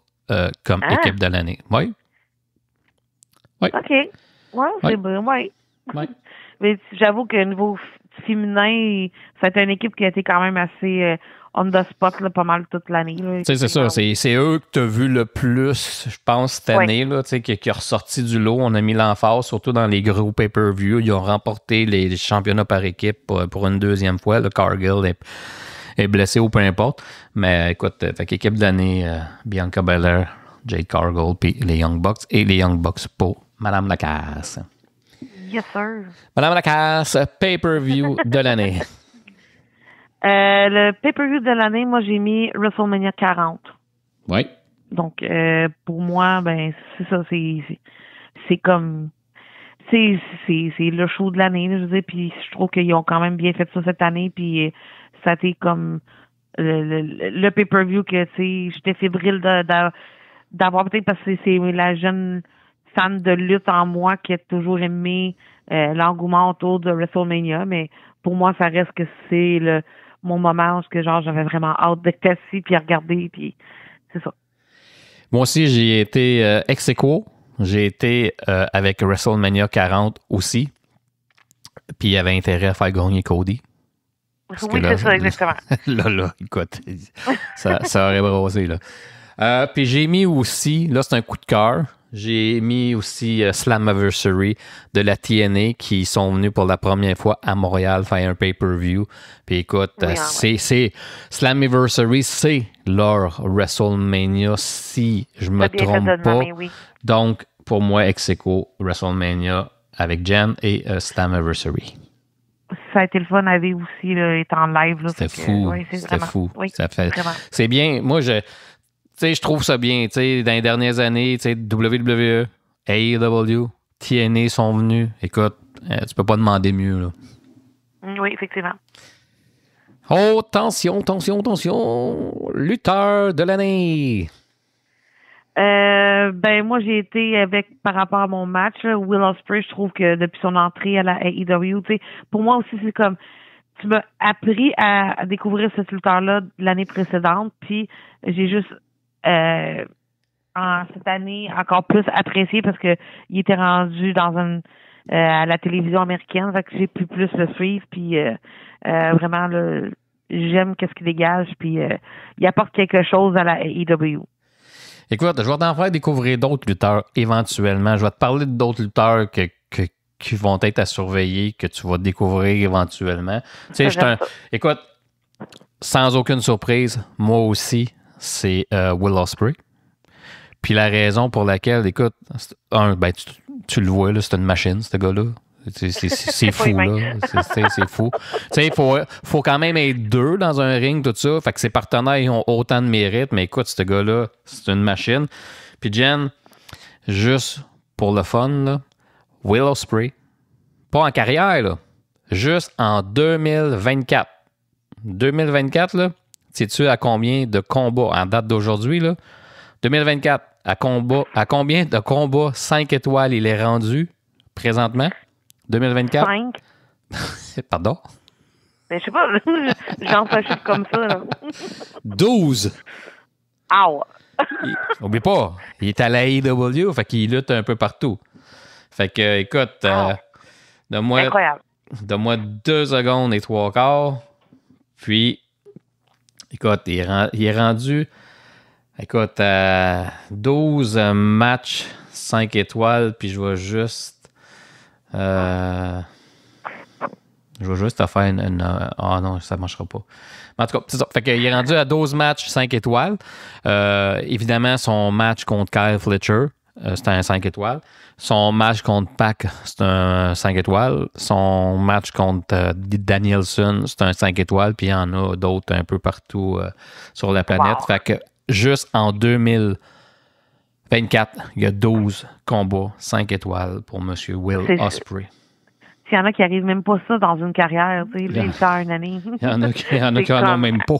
comme équipe de l'année. Oui. OK. Ouais, c'est bon. Oui. Mais j'avoue que niveau féminin, ça a été une équipe qui a été quand même assez on the spot là, pas mal toute l'année. C'est ça. C'est eux que tu as vu le plus, je pense, cette année, là, qui a ressorti du lot. On a mis l'emphase, surtout dans les gros pay-per-view. Ils ont remporté les championnats par équipe pour une deuxième fois. Le Cargill est blessé ou peu importe. Mais écoute, équipe de l'année, Bianca Belair, Jade Cargill, puis les Young Bucks et les Young Bucks pour Madame Lacasse. Yes, sir. Madame Lacasse, pay-per-view de l'année. Le pay-per-view de l'année, moi, j'ai mis WrestleMania 40. Oui. Donc, pour moi, ben, c'est ça, c'est comme, c'est le show de l'année, je veux dire, puis je trouve qu'ils ont quand même bien fait ça cette année, puis ça a été comme le pay-per-view que, tu sais, j'étais fébrile d'avoir peut-être parce que c'est la jeune fan de lutte en moi qui a toujours aimé l'engouement autour de WrestleMania, mais pour moi, ça reste que c'est mon moment où genre j'avais vraiment hâte d'être assis puis à regarder, puis c'est ça. Moi aussi, j'ai été ex aequo. J'ai été avec WrestleMania 40 aussi. Puis il y avait intérêt à faire gagner Cody. Oui, c'est ça, exactement. Là, écoute, ça aurait brossé, là. Puis j'ai mis aussi, là, c'est un coup de cœur, j'ai mis aussi Slammiversary de la TNA qui sont venus pour la première fois à Montréal faire un pay-per-view. Puis écoute, c'est Slammiversary, c'est leur WrestleMania, si je me trompe pas. Oui. Donc, pour moi, ex aequo, WrestleMania avec Jen et Slammiversary. Ça a été le fun à vivre aussi, là, étant live. Là, c'était fou. C'était fou. Oui, c'est bien. Moi, je trouve ça bien. Dans les dernières années, WWE, AEW, TNA sont venus. Écoute, tu peux pas demander mieux. Là. Oui, effectivement. Oh, tension. Lutteur de l'année. Ben moi j'ai été par rapport à mon match là, Will Ospreay, je trouve que depuis son entrée à la AEW, tu sais, pour moi aussi c'est comme tu m'as appris à découvrir ce lutteur-là l'année précédente, puis j'ai juste en cette année encore plus apprécié parce que il était rendu dans à la télévision américaine, fait que j'ai pu plus le suivre, puis vraiment là, j'aime qu'est-ce qu'il dégage, puis il apporte quelque chose à la AEW. Écoute, je vais t'en faire découvrir d'autres lutteurs éventuellement. Je vais te parler d'autres lutteurs qui vont être à surveiller, que tu vas découvrir éventuellement. Tu sais, écoute, sans aucune surprise, moi aussi, c'est Will Ospreay. Puis la raison pour laquelle, écoute, tu le vois, là, c'est une machine, ce gars-là. C'est fou, là. C'est fou. Tu sais, il faut quand même être deux dans un ring, tout ça. Fait que ses partenaires, ils ont autant de mérite. Mais écoute, ce gars-là, c'est une machine. Puis Jen, juste pour le fun, là, Will Ospreay, pas en carrière, là, juste en 2024. 2024, là, sais-tu à combien de combats, en date d'aujourd'hui, là? 2024, à combien de combats 5 étoiles il est rendu présentement? 2024? 5. Pardon? Ben, je sais pas, j'en fais un chiffre comme ça. Là. 12! Ow! Oublie pas, il est à la AEW, fait qu'il lutte un peu partout. Fait que, écoute, donne-moi 2 secondes et 3 quarts. Puis, écoute, il est rendu, écoute, à 12 matchs 5 étoiles, puis je vais juste te faire une ah non, ça ne marchera pas. En tout cas, c'est ça. Fait qu'il est rendu à 12 matchs 5 étoiles. Évidemment, son match contre Kyle Fletcher c'est un 5 étoiles. Son match contre Pac, c'est un 5 étoiles. Son match contre Danielson, c'est un 5 étoiles. Puis il y en a d'autres un peu partout sur la planète. Wow. Fait que juste en 2024, il y a 12 combats 5 étoiles pour M. Will Ospreay. S'il y en a qui n'arrivent même pas ça dans une carrière, tu sais, il fait une année. Il y en a qui en ont même pas.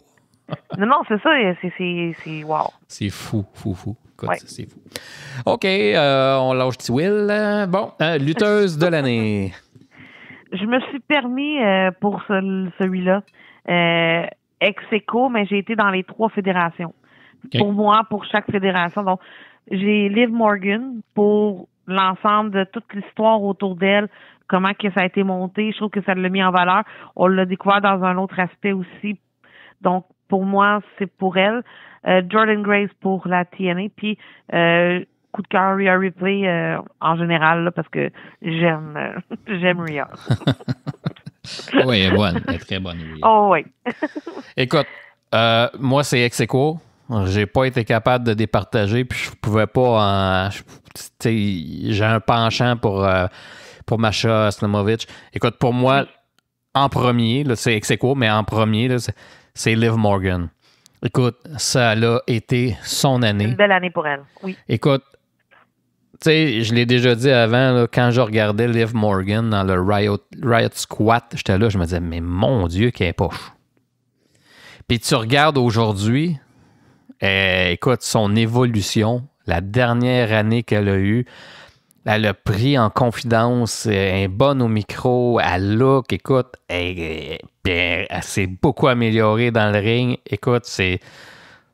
Non, c'est ça, c'est wow. C'est fou. Écoute, Ouais. c'est fou. OK, on lâche petit Will. Bon, lutteuse de l'année. Je me suis permis pour celui-là ex aequo, mais j'ai été dans les 3 fédérations. Okay. Pour moi, pour chaque fédération. Donc, j'ai Liv Morgan pour l'ensemble de toute l'histoire autour d'elle, comment que ça a été monté. Je trouve que ça l'a mis en valeur. On l'a découvert dans un autre aspect aussi. Donc, pour moi, c'est pour elle. Jordan Grace pour la TNA. Puis, coup de cœur, Rhea Ripley en général, là, parce que j'aime Rhea. Oui, elle est bonne. Elle est très bonne, Rhea. Oh, oui. Écoute, moi, c'est ex aequo. J'ai pas été capable de départager, puis je pouvais pas j'ai un penchant pour Masha Slamovich. Écoute, pour moi, en premier, là, c'est ex aequo, mais en premier, là, c'est Liv Morgan. Écoute, ça a été son année. Une belle année pour elle, oui. Écoute, tu sais, je l'ai déjà dit avant, là, quand je regardais Liv Morgan dans le Riot Squat, j'étais là, je me disais, mais mon Dieu, qu'elle est poche. Puis tu regardes aujourd'hui, écoute, son évolution, la dernière année qu'elle a eue, elle a pris en confidence, elle est bonne au micro, elle look, écoute, elle s'est beaucoup améliorée dans le ring. Écoute, c'est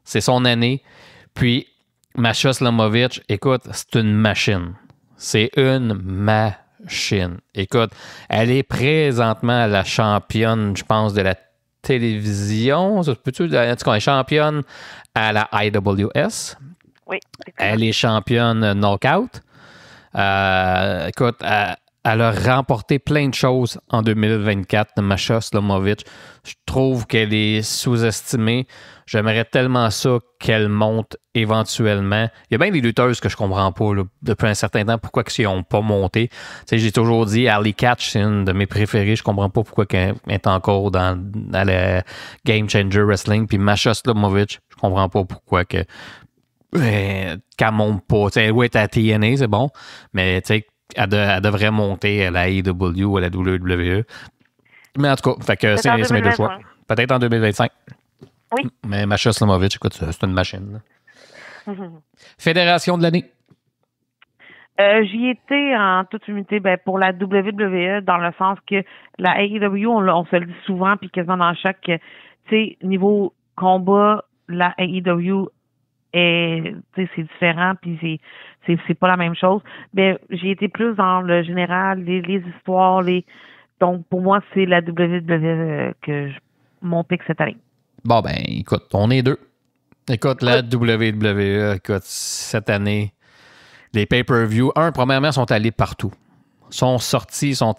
son année. Puis, Masha Slamovich, écoute, c'est une machine. C'est une machine. Écoute, elle est présentement la championne, je pense, de la télévision. En tout cas, elle est championne à la IWS. Oui. Elle est championne knockout. Écoute, elle a remporté plein de choses en 2024, Masha Slamovich. Je trouve qu'elle est sous-estimée. J'aimerais tellement ça qu'elle monte éventuellement. Il y a bien des lutteuses que je comprends pas là, depuis un certain temps, pourquoi ils n'ont pas monté. Tu sais, j'ai toujours dit, Ali Catch, c'est une de mes préférées. Je comprends pas pourquoi elle est encore dans le Game Changer Wrestling. Puis Masha Slamovich, je comprends pas pourquoi qu'elle monte pas. T'sais, oui, elle est à TNA, c'est bon, mais tu sais, elle devrait monter à la AEW ou à la WWE. Mais en tout cas, fait que c'est mes deux choix. Peut-être en 2025. Oui. Mais Masha Slamovich, écoute, c'est une machine. Fédération de l'année. J'y étais en toute humilité pour la WWE, dans le sens que la AEW, on se le dit souvent, puis quasiment dans chaque, tu sais, niveau combat, la AEW c'est différent, puis c'est pas la même chose. Mais j'ai été plus dans le général, les histoires, donc pour moi, c'est la WWE que mon pic cette année. Bon, ben, écoute, on est deux. Écoute, la WWE, écoute, cette année, les pay-per-view, premièrement, sont allés partout. Sont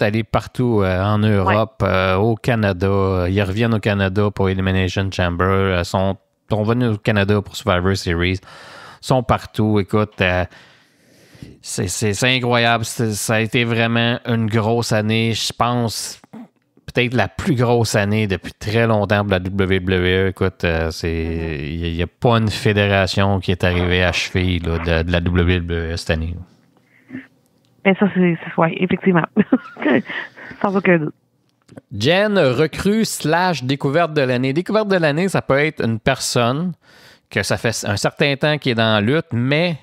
allés partout en Europe, au Canada. Ils reviennent au Canada pour Elimination Chamber. Sont venus au Canada pour Survivor Series. Sont partout. Écoute, c'est incroyable. Ça a été vraiment une grosse année. Je pense peut-être la plus grosse année depuis très longtemps pour la WWE. Écoute, il n'y a pas une fédération qui est arrivée à cheville là, de la WWE cette année. Mais ça, c'est effectivement. Sans aucun doute. Jen, recrue / découverte de l'année. Découverte de l'année, ça peut être une personne que ça fait un certain temps qui est dans la lutte, mais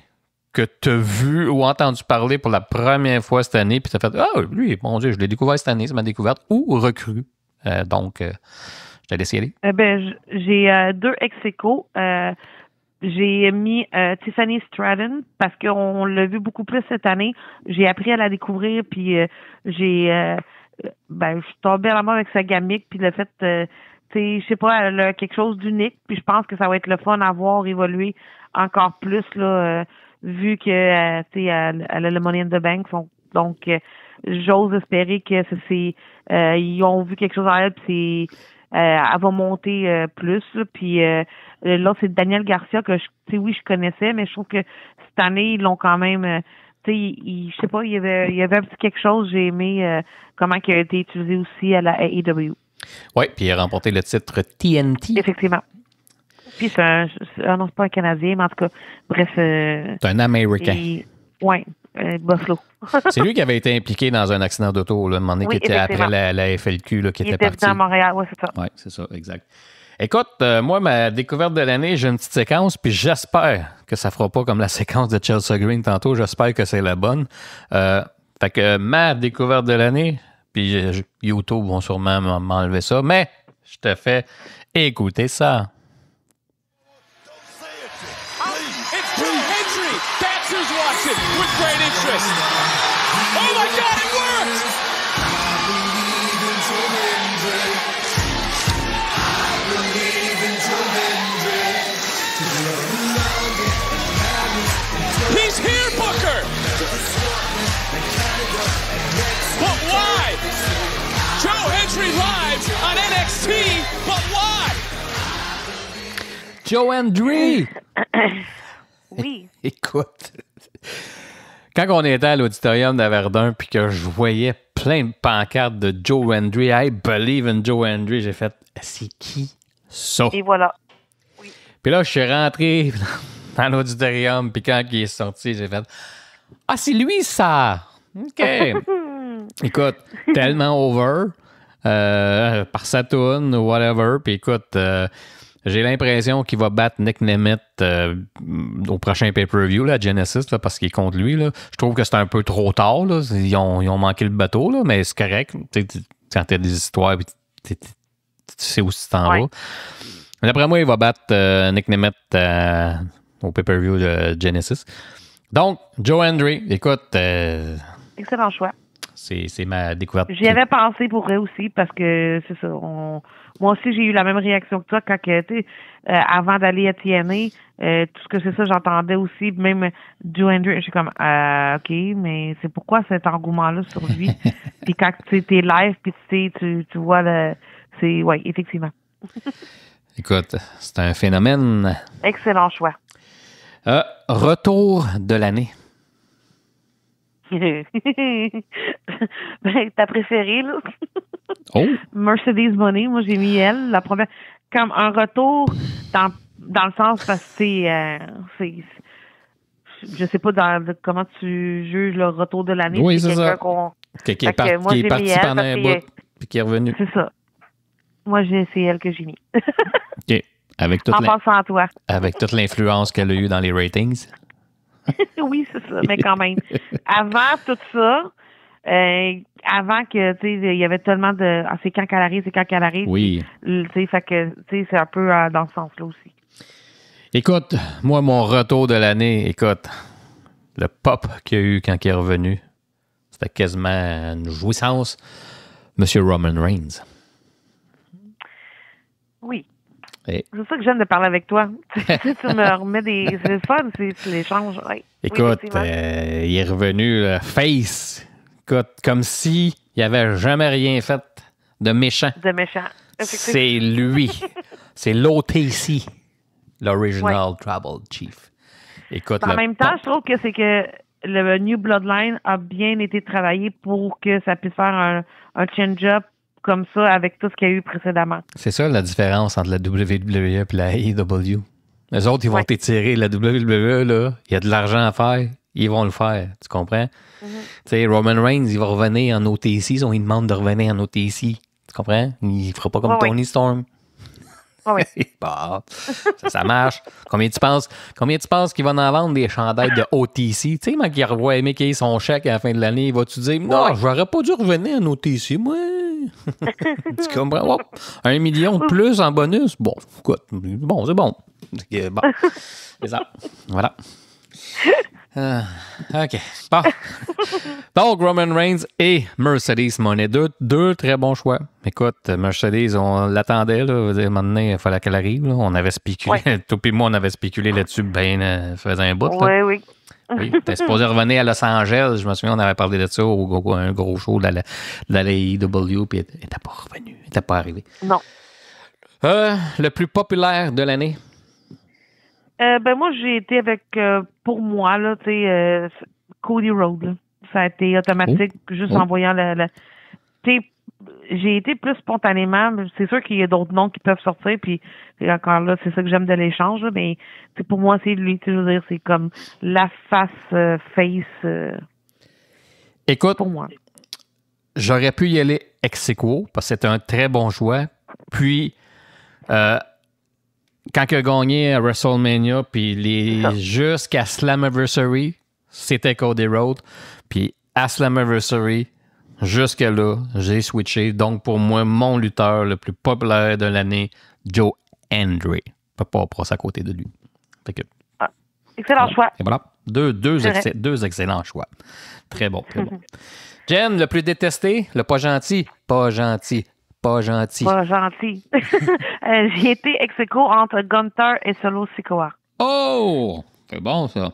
que tu as vu ou entendu parler pour la première fois cette année, puis tu as fait « Ah, lui, mon Dieu, je l'ai découvert cette année, c'est ma découverte. » Ou recrue. Donc, je te laisse y aller. J'ai 2 ex-aequo. J'ai mis Tiffany Stratton parce qu'on l'a vu beaucoup plus cette année. J'ai appris à la découvrir, puis je suis tombée à l'amour avec sa gamique, puis le fait, je sais pas, elle a quelque chose d'unique, puis je pense que ça va être le fun à voir évoluer encore plus, là, vu que, elle a le Money in the Bank. Donc, j'ose espérer que ils ont vu quelque chose en elle, puis elle va monter plus. Là, puis là, c'est Daniel Garcia que oui, je connaissais, mais je trouve que cette année, ils l'ont quand même. Je sais pas, il y avait un petit quelque chose. J'ai aimé comment il a été utilisé aussi à la AEW. Oui, puis il a remporté le titre TNT. Effectivement. Puis non, c'est pas un Canadien, mais en tout cas, bref. C'est un Américain. Oui, Buffalo. C'est lui qui avait été impliqué dans un accident d'auto, là, un moment donné, qui était après la FLQ, là, qui était parti. Il était à Montréal, oui, c'est ça. Oui, c'est ça, exact. Écoute, moi, ma découverte de l'année, j'ai une petite séquence, puis j'espère que ça fera pas comme la séquence de Chelsea Green tantôt. J'espère que c'est la bonne. Fait que ma découverte de l'année, puis YouTube vont sûrement m'enlever ça, mais je te fais écouter ça. With great interest. Oh my God, it worked! He's here, Booker! But why? Joe Hendry live on NXT, but why? Joe Hendry! Oui. Écoute, quand on était à l'auditorium de Verdun puis que je voyais plein de pancartes de Joe Hendry, I believe in Joe Hendry, j'ai fait « C'est qui ça? » Et voilà. Oui. Puis là, je suis rentré dans l'auditorium puis quand il est sorti, j'ai fait « Ah, c'est lui ça! » OK. Écoute, tellement over par sa toune ou whatever. Puis écoute... j'ai l'impression qu'il va battre Nick Nemeth au prochain pay-per-view, là, Genesis, là, parce qu'il est contre lui. Là. Je trouve que c'est un peu trop tard. Là. Ils ont manqué le bateau, là, mais c'est correct. Quand tu as des histoires, tu sais où tu t'en vas. D'après moi, il va battre Nick Nemeth au pay-per-view de Genesis. Donc, Joe Hendry, écoute... excellent choix. C'est ma découverte. J'y avais pensé pour eux aussi parce que c'est ça. Moi aussi, j'ai eu la même réaction que toi quand avant d'aller à TNA, tout ce que c'est ça, j'entendais aussi, même Joe Hendry, je suis comme OK, mais c'est pourquoi cet engouement-là sur lui? Puis quand tu es live, puis tu vois c'est ouais, effectivement. Écoute, c'est un phénomène. Excellent choix. Retour de l'année. Ta préférée, là? Oh. Mercedes Moné, moi j'ai mis elle, la première, comme un retour dans le sens parce que c'est je sais pas comment tu juges le retour de l'année. Oui, c'est ça. Qui est parti pendant un bout puis qui est revenu. C'est ça. Moi c'est elle que j'ai mis. OK. Avec toute passant à toi. Avec toute l'influence qu'elle a eue dans les ratings. Oui, c'est ça, mais quand même. Avant tout ça, avant que, tu sais, il y avait tellement de... Ah, c'est quand qu'elle arrive. Oui. Tu sais, fait que, tu sais, c'est un peu dans ce sens-là aussi. Écoute, moi, mon retour de l'année, écoute, le pop qu'il y a eu quand il est revenu, c'était quasiment une jouissance. Monsieur Roman Reigns. Oui. Et... c'est ça que j'aime de parler avec toi. Tu me remets des... C'est le fun, c'est l'échange. Ouais. Écoute, il est revenu face. Écoute, comme s'il n'avait jamais rien fait de méchant. C'est lui. C'est l'OTC, l'Original Tribal Chief. Écoute, en même temps, je trouve que c'est que le New Bloodline a bien été travaillé pour que ça puisse faire un change-up comme ça avec tout ce qu'il y a eu précédemment. C'est ça la différence entre la WWE et la AEW. Les autres, ils vont t'étirer. La WWE, là, il y a de l'argent à faire, ils vont le faire. Tu comprends? Mm-hmm. Tu sais, Roman Reigns, il va revenir en OTC. Ils demandent de revenir en OTC. Tu comprends? Il ne fera pas comme Tony Storm. Oui. Bon, ça marche. Combien tu penses qu'il va en vendre des chandails de OTC? Tu sais, quand il revoit Mickey son chèque à la fin de l'année, il va-tu dire non, j'aurais pas dû revenir en OTC, moi? Tu comprends? Oh, 1 million de plus en bonus? Bon, écoute, bon, c'est bon. Bon, c'est ça. Voilà. OK. Bon. Donc, Roman Reigns et Mercedes Moné. Deux très bons choix. Écoute, Mercedes, on l'attendait. Là. Maintenant, il fallait qu'elle arrive. Là. On avait spéculé. Toi et moi, on avait spéculé là-dessus. Faisait un bout. Là. Oui. T'es supposé revenir à Los Angeles. Je me souviens, on avait parlé de ça au un gros show de la AEW. Puis elle n'était pas revenue. Elle n'était pas arrivée. Non. Le plus populaire de l'année? Moi, j'ai été avec, pour moi, là, tu sais, Cody Rhodes. Là. Ça a été automatique, juste en voyant tu sais, j'ai été plus spontanément. C'est sûr qu'il y a d'autres noms qui peuvent sortir, puis encore là, c'est ça que j'aime de l'échange, là, mais pour moi, c'est lui. Je veux dire, c'est comme la face Écoute, pour moi. J'aurais pu y aller ex aequo parce que c'était un très bon choix. Puis, quand il a gagné à WrestleMania, puis jusqu'à Slammiversary, c'était Cody Rhodes. Puis à Slammiversary, jusque-là, j'ai switché. Donc, pour moi, mon lutteur le plus populaire de l'année, Joe Hendry. Je ne peux pas passer à côté de lui. Fait que, excellent choix. Et voilà. Deux excellents choix. Très bon, très bon. Jen, le plus détesté, le pas gentil. Pas gentil. Pas gentil. Pas gentil. J'ai été ex aequo entre Gunther et Solo Sikoa. Oh! C'est bon, ça.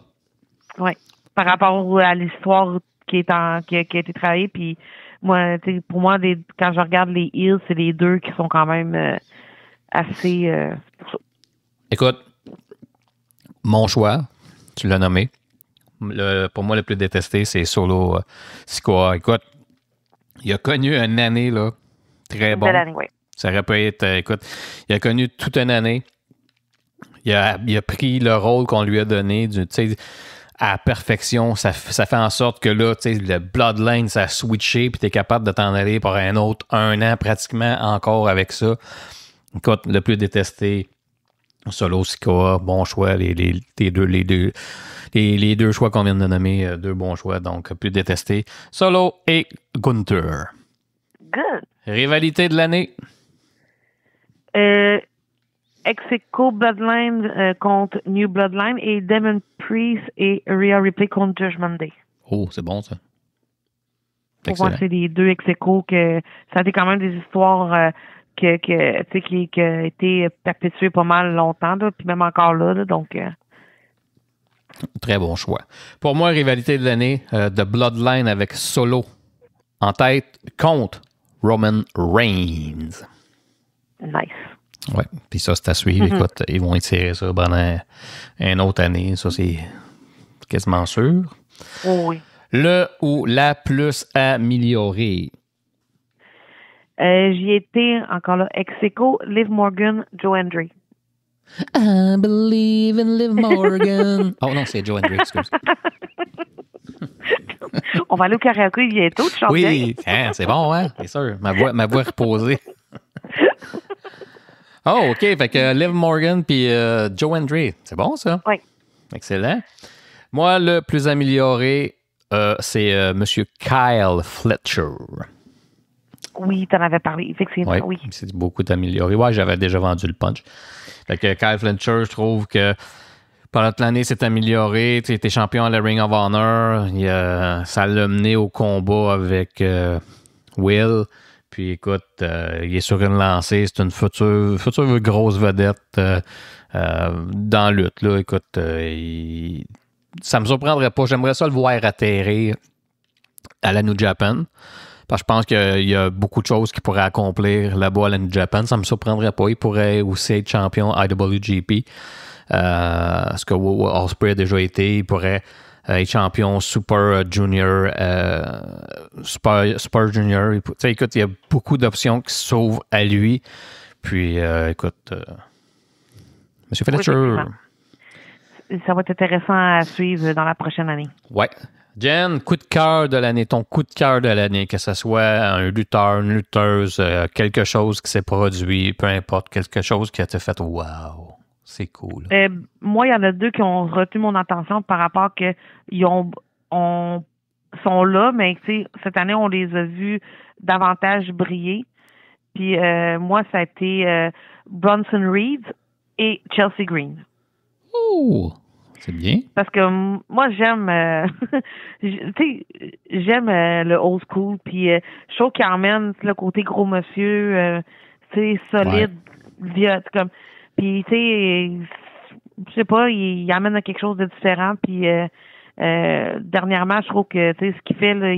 Oui. Par rapport à l'histoire qui a été travaillée. Puis, moi, pour moi, quand je regarde les Heels, c'est les deux qui sont quand même assez. Écoute, mon choix, tu l'as nommé. Pour moi, le plus détesté, c'est Solo Sikoa. Écoute, il a connu une année, là, très bon. Année, oui. Ça aurait pu être, écoute, il a connu toute une année. Il a pris le rôle qu'on lui a donné, à la perfection. Ça fait en sorte que là, le Bloodline, ça a switché, puis tu es capable de t'en aller pour un autre 1 an pratiquement encore avec ça. Écoute, le plus détesté, Solo Sikoa, bon choix, les deux choix qu'on vient de nommer, deux bons choix, donc plus détesté. Solo et Gunther. Good. Rivalité de l'année. Ex aequo Bloodline contre New Bloodline et Demon Priest et Rhea Ripley contre Judgment Day. Oh, c'est bon ça. Pour moi, c'est les deux ex aequo que ça a été quand même des histoires qui a été perpétuées pas mal longtemps, là, puis même encore là, donc. Très bon choix. Pour moi, rivalité de l'année, de Bloodline avec Solo en tête contre Roman Reigns. Nice. Oui, puis ça, c'est à suivre. Écoute, ils vont étirer ça pendant une autre année. Ça, c'est quasiment sûr. Oh, oui. Le ou la plus améliorée. J'y étais, encore là, ex aequo, Liv Morgan, Joe Hendry. I believe in Liv Morgan. Oh non, c'est Joe Hendry, excuse. On va aller au karaoké bientôt, tu chantes bien. Oui, c'est bon, hein? C'est sûr. Ma voix reposée. Oh, OK. Fait que Liv Morgan puis Joe Hendry. C'est bon, ça? Oui. Excellent. Moi, le plus amélioré, c'est M. Kyle Fletcher. Oui, tu en avais parlé, effectivement, oui. C'est beaucoup amélioré. Ouais, j'avais déjà vendu le punch. Fait que Kyle Fletcher, je trouve que pendant toute l'année, c'est amélioré. Tu étais champion à la Ring of Honor. Ça l'a mené au combat avec Will. Puis écoute, il est sur une lancée. C'est une future grosse vedette dans la lutte. Là. Écoute, ça me surprendrait pas. J'aimerais ça le voir atterrir à la New Japan. Parce que je pense qu'il y a beaucoup de choses qu'il pourrait accomplir là-bas à la New Japan. Ça me surprendrait pas. Il pourrait aussi être champion IWGP. Ce que Ospreay a déjà été. Il pourrait être champion Super Junior. Super Junior. Écoute, il y a beaucoup d'options qui s'ouvrent à lui. Puis, écoute, Monsieur Fletcher. Ça va être intéressant à suivre dans la prochaine année. Ouais. Jen, coup de cœur de l'année, ton coup de cœur de l'année, que ce soit un lutteur, une lutteuse, quelque chose qui s'est produit, peu importe, quelque chose qui a été fait, wow, c'est cool. Moi, il y en a deux qui ont retenu mon attention par rapport qu'ils sont là, mais cette année, on les a vus davantage briller. Puis moi, ça a été Bronson Reed et Chelsea Green. Oh! C'est bien. Parce que moi, j'aime j'aime le old school. Puis je trouve qu'il emmène le côté gros monsieur, solide, vieux, comme. Puis je sais pas, il amène à quelque chose de différent. Puis dernièrement, je trouve que ce qu'il fait là,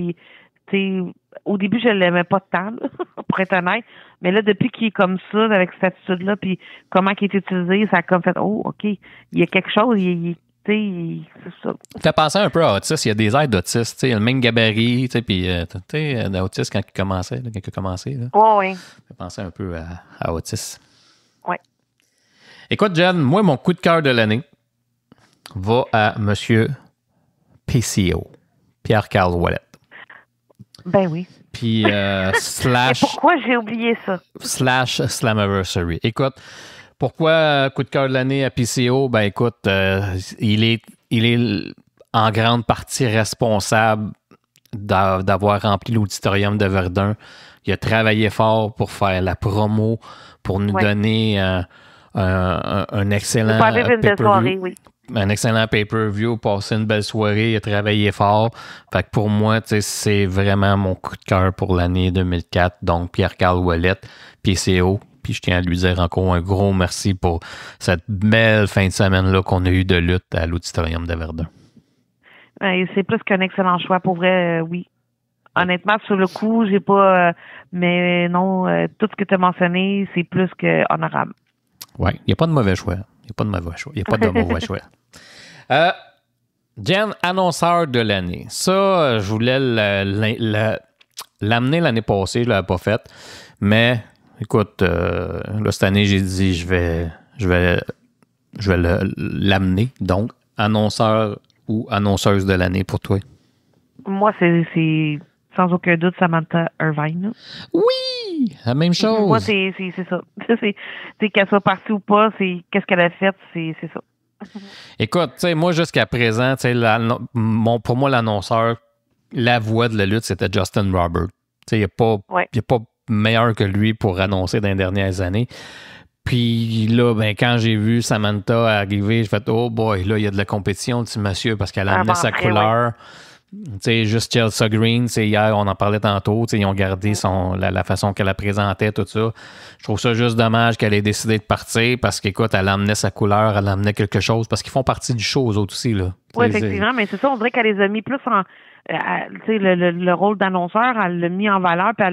au début, je l'aimais pas tant, là, pour être honnête. Mais là, depuis qu'il est comme ça, avec cette attitude-là, puis comment il est utilisé, ça a comme fait, oh, OK, il y a quelque chose, c'est ça. T'as pensé un peu à Otis, il y a des airs d'Otis, tu sais, il a le même gabarit, tu sais, puis d'Otis quand il commençait, quand il a commencé. Oui. T'as pensé un peu à Otis. Oui. Écoute, Jen, moi, mon coup de cœur de l'année va à Monsieur PCO, Pierre-Carl Ouellet. Ben oui. Puis slash... Mais pourquoi j'ai oublié ça? / Slammiversary. Écoute, pourquoi coup de cœur de l'année à PCO? Ben écoute, il est en grande partie responsable d'avoir rempli l'auditorium de Verdun. Il a travaillé fort pour faire la promo, pour nous donner un excellent pay-per-view. Un excellent pay-per-view, passer une belle soirée, il a travaillé fort. Fait que pour moi, c'est vraiment mon coup de cœur pour l'année 2004. Donc, Pierre-Carl Ouellet, PCO. Puis je tiens à lui dire encore un gros merci pour cette belle fin de semaine-là qu'on a eu de lutte à l'Auditorium de Verdun. C'est plus qu'un excellent choix. Pour vrai, oui. Honnêtement, sur le coup, j'ai pas... mais non, tout ce que tu as mentionné, c'est plus que honorable. Oui, il n'y a pas de mauvais choix. Il n'y a pas de mauvais choix. Jen, annonceur de l'année. Ça, je voulais l'amener l'année passée, je ne l'avais pas fait. Mais, écoute, là, cette année, j'ai dit, je vais l'amener. Donc, annonceur ou annonceuse de l'année pour toi? Moi, c'est sans aucun doute Samantha Irvine. Là. Oui! La même chose. Moi, c'est ça. C'est qu'elle soit partie ou pas, c'est qu'est-ce qu'elle a fait, c'est ça. Écoute, tu sais, moi, jusqu'à présent, pour moi, l'annonceur, la voix de la lutte, c'était Justin Robert. Tu sais, il n'y a pas meilleur que lui pour annoncer dans les dernières années. Puis là, ben, quand j'ai vu Samantha arriver, j'ai fait « Oh boy, là, il y a de la compétition, petit monsieur, parce qu'elle a amené sa couleur. » Tu sais, juste Chelsea Green, hier, on en parlait tantôt, ils ont gardé la façon qu'elle la présentait, tout ça. Je trouve ça juste dommage qu'elle ait décidé de partir parce qu'écoute, elle amenait sa couleur, elle amenait quelque chose, parce qu'ils font partie du show, eux autres aussi, là. Oui, effectivement, mais c'est ça, on dirait qu'elle les a mis plus en... le rôle d'annonceur, elle l'a mis en valeur, puis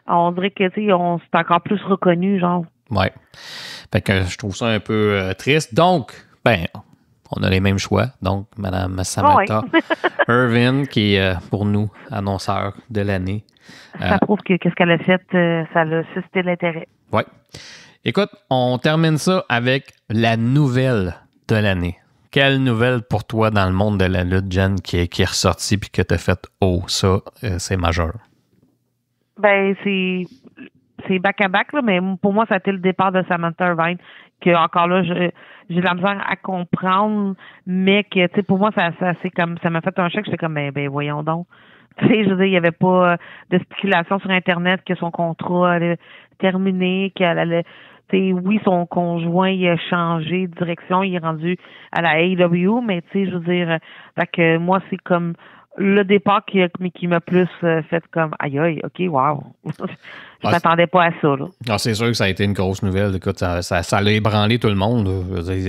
on dirait que, c'est encore plus reconnu, genre. Ouais. Fait que je trouve ça un peu triste. Donc, ben... on a les mêmes choix. Donc, Mme Samantha Irvine, qui est pour nous annonceur de l'année. Ça prouve que qu'est-ce qu'elle a fait, ça a suscité l'intérêt. Oui. Écoute, on termine ça avec la nouvelle de l'année. Quelle nouvelle pour toi dans le monde de la lutte, Jen, qui est ressortie puis que tu as fait « Oh, ça, c'est majeur ». Ben, c'est back-à-back, là, mais pour moi, ça a été le départ de Samantha Irvine, que encore là, j'ai de la misère à comprendre, mais que, tu sais, pour moi, c'est comme, ça m'a fait un choc, j'étais comme, ben, voyons donc. Tu sais, je veux dire, il n'y avait pas de spéculation sur Internet que son contrat allait terminer, qu'elle allait, tu sais, oui, son conjoint, il a changé de direction, il est rendu à la AEW, mais tu sais, je veux dire, fait que moi, c'est comme, le départ qui m'a plus fait comme aïe, OK, wow. Je m'attendais pas à ça. Là. Ah, c'est sûr que ça a été une grosse nouvelle. Écoute, ça l'a ébranlé tout le monde.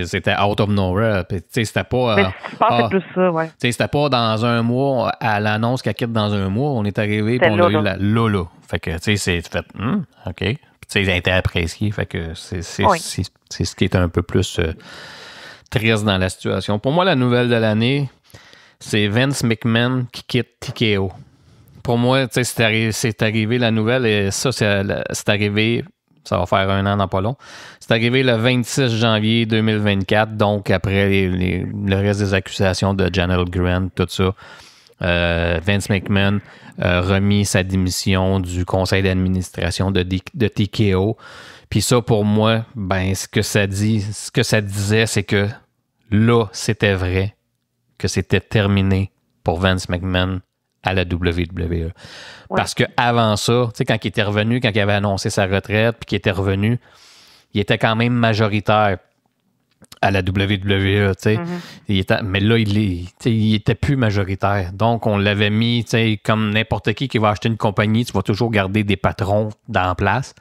C'était out of nowhere. Puis, c'était pas. Mais je pense que c'est plus ça, ouais. C'était pas dans un mois, à l'annonce qu'elle quitte dans un mois. On est arrivé et on a eu la Lola. Fait que, tu sais, c'est fait, OK. Puis, tu sais, ça a été apprécié. Fait que c'est ce qui est un peu plus triste dans la situation. Pour moi, la nouvelle de l'année, c'est Vince McMahon qui quitte TKO. Pour moi, c'est arrivé la nouvelle et ça, c'est arrivé, ça va faire 1 an dans pas long. C'est arrivé le 26 janvier 2024, donc après le reste des accusations de Janelle Grant, tout ça. Vince McMahon a remis sa démission du conseil d'administration de TKO. Puis ça, pour moi, ben, ce que ça disait, c'est que là, c'était vrai. Que c'était terminé pour Vince McMahon à la WWE. Ouais. Parce qu'avant ça, tu sais, quand il était revenu, quand il avait annoncé sa retraite, puis qu'il était revenu, il était quand même majoritaire à la WWE, tu sais. Mais là, il était plus majoritaire. Donc, on l'avait mis, tu sais, comme n'importe qui va acheter une compagnie, tu vas toujours garder des patrons dans la place.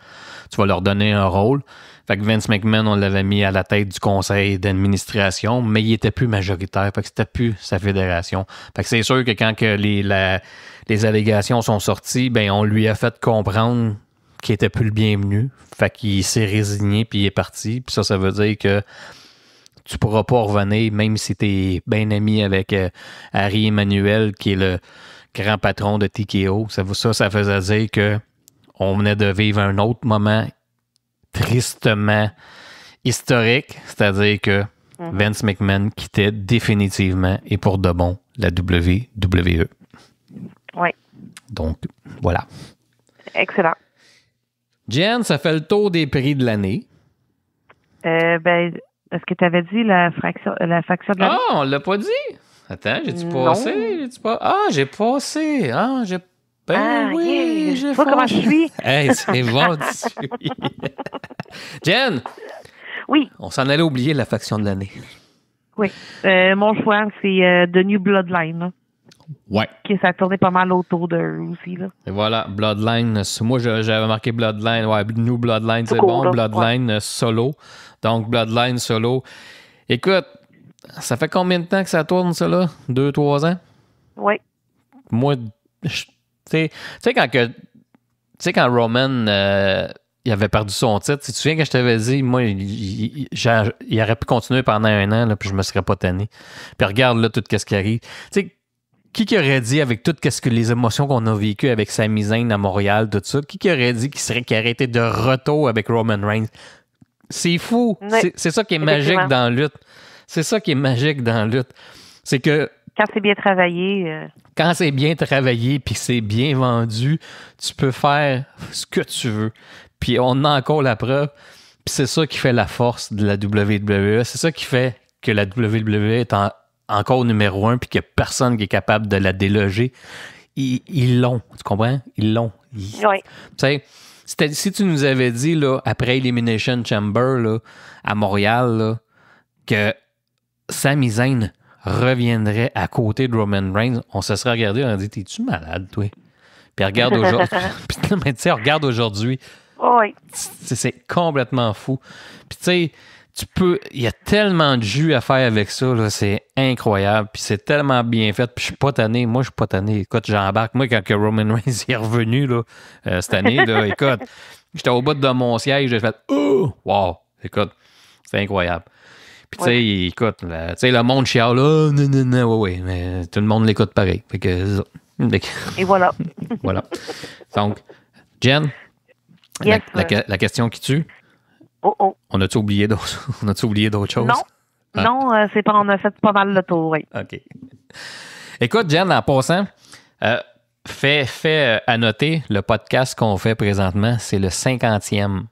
Tu vas leur donner un rôle. Fait que Vince McMahon, on l'avait mis à la tête du conseil d'administration, mais il était plus majoritaire. Fait que c'était plus sa fédération. Fait que c'est sûr que quand que les allégations sont sorties, ben on lui a fait comprendre qu'il était plus le bienvenu. Fait qu'il s'est résigné puis il est parti. Puis ça veut dire que tu pourras pas revenir, même si t'es bien ami avec Harry Emmanuel, qui est le grand patron de TKO. Ça faisait dire que on venait de vivre un autre moment tristement historique, c'est-à-dire que Vince McMahon quittait définitivement et pour de bon la WWE. Oui. Donc, voilà. Excellent. Jen, ça fait le tour des prix de l'année. Est-ce que tu avais dit la faction de l'année? Ah, on l'a pas dit? Attends, j'ai-tu passé? J'ai passé. Oui, j'ai pas comment je suis. Hey, c'est bon, tu suis. Jen! Oui. On s'en allait oublier la faction de l'année. Oui. Mon choix, c'est The New Bloodline. Là. Ouais. Ça a tourné pas mal autour d'eux aussi. Là. Et voilà, Bloodline. Moi, j'avais marqué Bloodline. Ouais, New Bloodline, c'est bon. Là. Bloodline solo. Donc, Bloodline solo. Écoute, ça fait combien de temps que ça tourne, ça, là? 2-3 ans? Oui. Moi, tu sais, quand Roman il avait perdu son titre, tu te souviens que je t'avais dit, moi, il aurait pu continuer pendant 1 an, là, puis je me serais pas tanné. Puis regarde là tout ce qui arrive. Tu sais, qui aurait dit avec toutes les émotions qu'on a vécues avec Sami Zayn à Montréal, tout ça, qui aurait dit qu'il aurait été de retour avec Roman Reigns? C'est fou. Oui. C'est ça qui est magique dans la lutte. C'est ça qui est magique dans la lutte. C'est que quand c'est bien travaillé. Quand c'est bien travaillé puis c'est bien vendu, tu peux faire ce que tu veux. Puis on a encore la preuve. Puis c'est ça qui fait la force de la WWE. C'est ça qui fait que la WWE est encore numéro 1 puis qu'il n'y a personne qui est capable de la déloger. Ils l'ont. Tu comprends? Ils l'ont. Oui. Tu sais, si tu nous avais dit, là, après Elimination Chamber, là, à Montréal, là, que Sami Zayn reviendrait à côté de Roman Reigns, on se serait regardé et on a dit, t'es-tu malade, toi? Puis regarde aujourd'hui. Mais tu sais, regarde aujourd'hui. Oui. C'est complètement fou. Puis tu sais, il y a tellement de jus à faire avec ça, là, c'est incroyable. Puis c'est tellement bien fait. Puis je suis pas tanné. Moi, je suis pas tanné. Écoute, j'embarque. Moi, quand que Roman Reigns est revenu là, cette année, là, écoute, j'étais au bout de mon siège, j'ai fait « Oh! Wow! » Écoute, c'est incroyable. Puis, tu sais, écoute, le monde chiale, là, non, ouais, mais tout le monde l'écoute pareil. Fait que, et voilà. Voilà. Donc, Jen, yes, la question qui tue. On a-tu oublié d'autres choses? Non, on a fait pas mal le tour, oui. OK. Écoute, Jen, en passant, fais à noter, le podcast qu'on fait présentement, c'est le 50e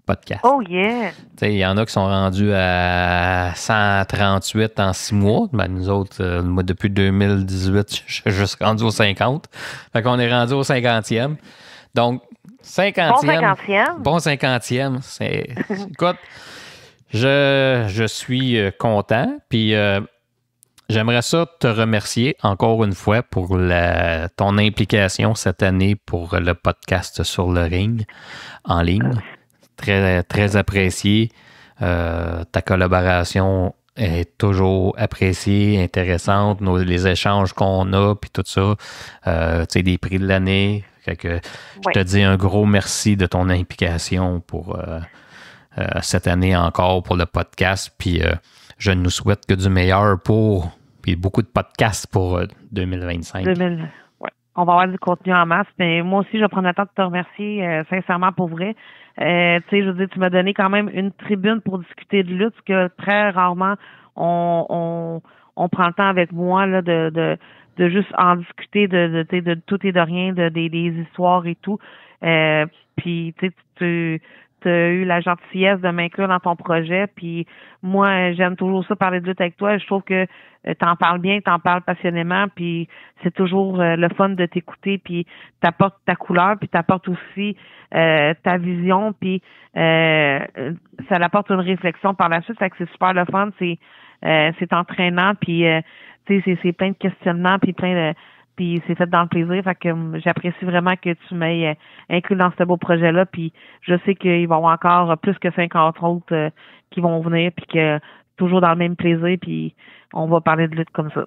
podcast. Oh yeah! Il y en a qui sont rendus à 138 en 6 mois. Ben, nous autres, moi, depuis 2018, je suis juste rendu au 50. Fait qu'on est rendu au 50e. Donc, 50e. Bon 50e. Écoute, je suis content. Puis, j'aimerais ça te remercier encore une fois pour ton implication cette année pour le podcast sur le ring en ligne. Très, très apprécié. Ta collaboration est toujours appréciée, intéressante. Les échanges qu'on a, puis tout ça. Tu sais, des prix de l'année. Fait que je te dis un gros merci de ton implication pour cette année encore pour le podcast. Puis je nous souhaite que du meilleur puis beaucoup de podcasts pour 2025. On va avoir du contenu en masse. Mais moi aussi, je vais prendre le temps de te remercier sincèrement pour vrai. Tu sais, je veux dire, tu m'as donné quand même une tribune pour discuter de lutte, parce que très rarement on prend le temps avec moi là de juste en discuter de tout et de rien, des histoires et tout. Puis tu as eu la gentillesse de m'inclure dans ton projet. Puis moi, j'aime toujours ça, parler de lutte avec toi. Je trouve que t'en parles bien, t'en parles passionnément, puis c'est toujours le fun de t'écouter, puis t'apportes ta couleur, puis t'apportes aussi ta vision, puis ça apporte une réflexion par la suite. Fait que c'est super le fun, c'est entraînant, puis tu sais, c'est plein de questionnements, puis puis c'est fait dans le plaisir. Fait que j'apprécie vraiment que tu m'aies inclus dans ce beau projet-là. Puis je sais qu'il va y avoir encore plus que 50 autres qui vont venir, puis que toujours dans le même plaisir, puis on va parler de lutte comme ça.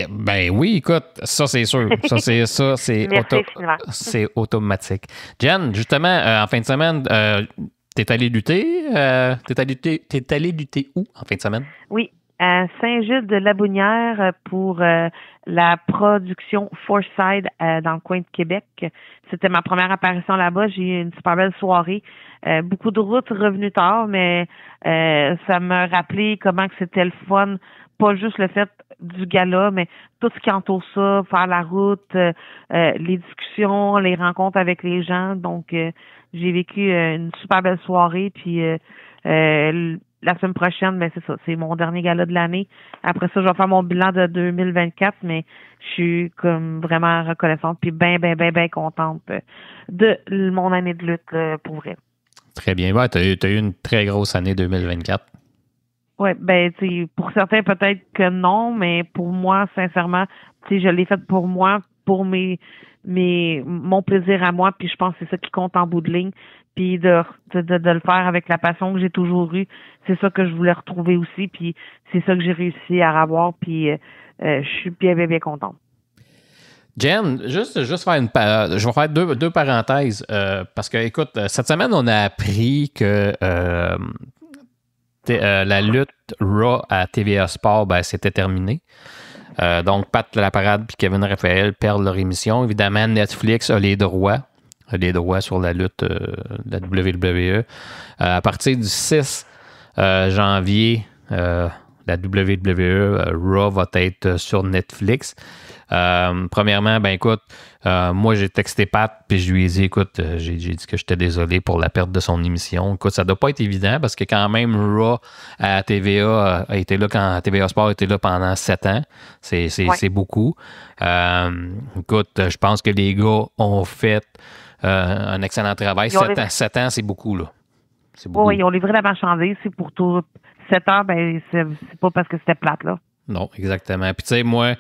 Ben oui, écoute, ça c'est sûr. C'est automatique. Jen, justement, en fin de semaine, t'es allé lutter? T'es allé lutter où en fin de semaine? Oui, à Saint-Gilles-de-Labounière pour la production Foresight dans le coin de Québec. C'était ma première apparition là-bas. J'ai eu une super belle soirée. Beaucoup de routes revenues tard, mais ça m'a rappelé comment que c'était le fun. Pas juste le fait du gala, mais tout ce qui entoure ça, faire la route, les discussions, les rencontres avec les gens. Donc, j'ai vécu une super belle soirée. Puis la semaine prochaine, ben c'est ça, c'est mon dernier gala de l'année. Après ça, je vais faire mon bilan de 2024, mais je suis comme vraiment reconnaissante puis bien contente de mon année de lutte pour vrai. Très bien. Ouais, t'as eu une très grosse année 2024. Oui, ben, tu sais, pour certains, peut-être que non, mais pour moi, sincèrement, tu sais, je l'ai fait pour moi, pour mon plaisir à moi, puis je pense que c'est ça qui compte en bout de ligne, puis de le faire avec la passion que j'ai toujours eue, c'est ça que je voulais retrouver aussi, puis c'est ça que j'ai réussi à avoir, puis je suis bien contente. Jen, juste faire je vais faire deux parenthèses, parce que, écoute, cette semaine, on a appris que la lutte Raw à TVA Sport, ben, c'était terminé. Donc, Pat Laparade et Kevin Raphaël perdent leur émission. Évidemment, Netflix a les droits sur la lutte de la WWE. À partir du 6 janvier, la WWE Raw va être sur Netflix. Premièrement, ben écoute, moi j'ai texté Pat puis je lui ai dit, écoute, j'ai dit que j'étais désolé pour la perte de son émission. Écoute, ça doit pas être évident parce que quand même Raw à TVA a été là quand TVA Sport était là pendant 7 ans. C'est beaucoup. Écoute, je pense que les gars ont fait un excellent travail. 7 ans, c'est beaucoup, là. C'est beaucoup. Oui, ils ont livré la marchandise. C'est pour tout 7 ans, ben c'est pas parce que c'était plate, là. Non, exactement. Puis tu sais, moi,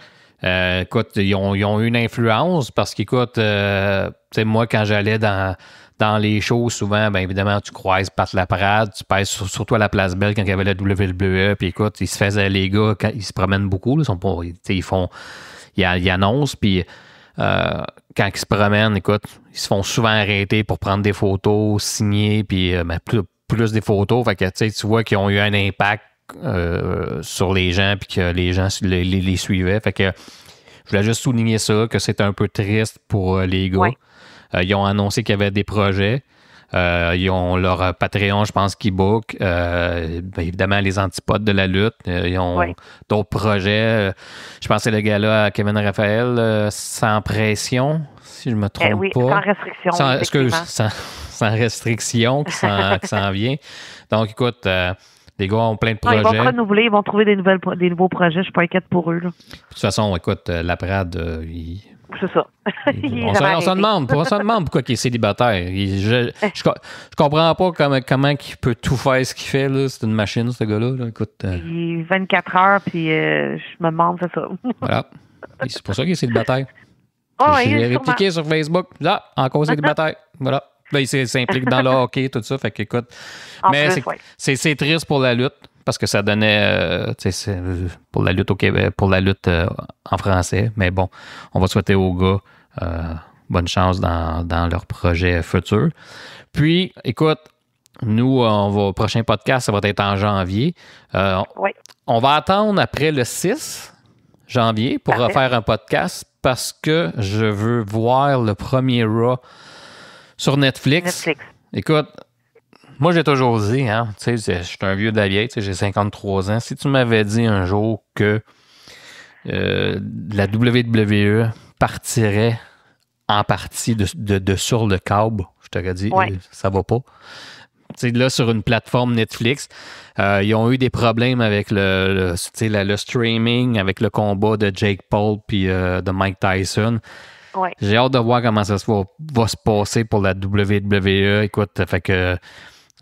écoute, ils ont eu une influence parce qu'écoute, tu sais, moi, quand j'allais dans les shows, souvent, bien évidemment, tu croises Pat Laparade, tu passes surtout à la Place Belle quand il y avait la WWE, puis écoute, ils se faisaient, les gars, quand ils se promènent beaucoup, là, ils annoncent, puis quand ils se promènent, écoute, ils se font souvent arrêter pour prendre des photos, signer, puis plus des photos, fait que tu vois qu'ils ont eu un impact sur les gens, puis que les gens les suivaient. Fait que je voulais juste souligner ça, que c'était un peu triste pour les gars. Ouais. Ils ont annoncé qu'il y avait des projets. Ils ont leur Patreon, je pense, qui book. Évidemment, les antipodes de la lutte. Ils ont d'autres projets. Je pense que c'est le gars-là, Kevin Raphaël, sans pression, si je ne me trompe pas. Sans restriction. Sans restriction qui s'en vient. Donc, écoute, les gars ont plein de projets. Ils vont renouveler, ils vont trouver des nouveaux projets. Je ne suis pas inquiète pour eux. Là. De toute façon, écoute, Laparade, c'est ça. On se demande pourquoi il est célibataire. Je comprends pas comment il peut tout faire ce qu'il fait. Là. C'est une machine, ce gars-là. Là. Écoute, il est 24 heures, puis je me demande, c'est ça. Voilà. Et c'est pour ça qu'il est célibataire. J'ai répliqué sur Facebook. Là, encore célibataire. Voilà. Là, il s'implique dans le hockey, tout ça. Fait qu'écoute. Mais c'est triste pour la lutte parce que ça donnait pour la lutte au Québec, pour la lutte en français. Mais bon, on va souhaiter aux gars bonne chance dans leur projet futur. Puis, écoute, nous, prochain podcast, ça va être en janvier. On va attendre après le 6 janvier pour refaire un podcast parce que je veux voir le premier Raw sur Netflix. Écoute, moi, j'ai toujours dit, hein, tu sais, je suis un vieux de la vieille, j'ai 53 ans. Si tu m'avais dit un jour que la WWE partirait en partie de sur le câble, je t'aurais dit, ça va pas. Tu sais, là, sur une plateforme Netflix, ils ont eu des problèmes avec le streaming, avec le combat de Jake Paul puis de Mike Tyson. J'ai hâte de voir comment ça va se passer pour la WWE. Écoute, fait que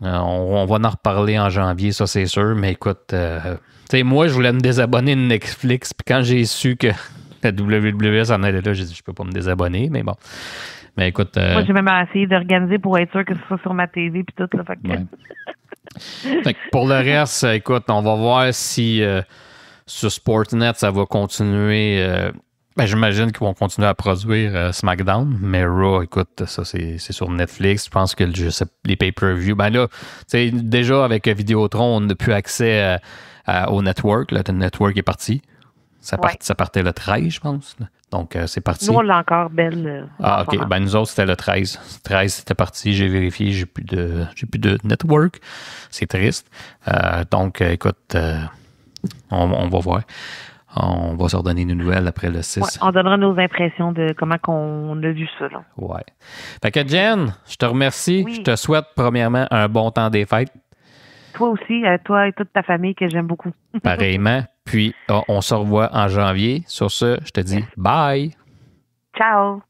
on va en reparler en janvier, ça c'est sûr. Mais écoute, tu sais, moi, je voulais me désabonner de Netflix. Puis quand j'ai su que La WWE s'en allait là. J'ai dit, je peux pas me désabonner, mais bon. Mais écoute. Moi, j'ai même essayé d'organiser pour être sûr que ce soit sur ma TV puis tout. Là, fait que... Ouais. Fait que pour le reste, écoute, on va voir si sur Sportsnet, ça va continuer. J'imagine qu'ils vont continuer à produire SmackDown, mais Raw, écoute, ça, c'est sur Netflix. Je pense que les pay-per-view. Ben là, déjà avec Vidéotron, on n'a plus accès au network. Là, le network est parti. Ça partait le 13, je pense. Là. Donc, c'est parti. Nous, on l'a encore belle. OK. Ben, nous autres, c'était le 13. Le 13, c'était parti. J'ai vérifié. J'ai plus de network. C'est triste. Donc, écoute, on va voir. On va se redonner une nouvelle après le 6. Ouais, on donnera nos impressions de comment on a vu ça. Là. Ouais. Fait que, Jen, je te remercie. Oui. Je te souhaite, premièrement, un bon temps des fêtes. Toi aussi, toi et toute ta famille que j'aime beaucoup. Pareillement. Puis, on se revoit en janvier. Sur ce, je te dis bye. Ciao.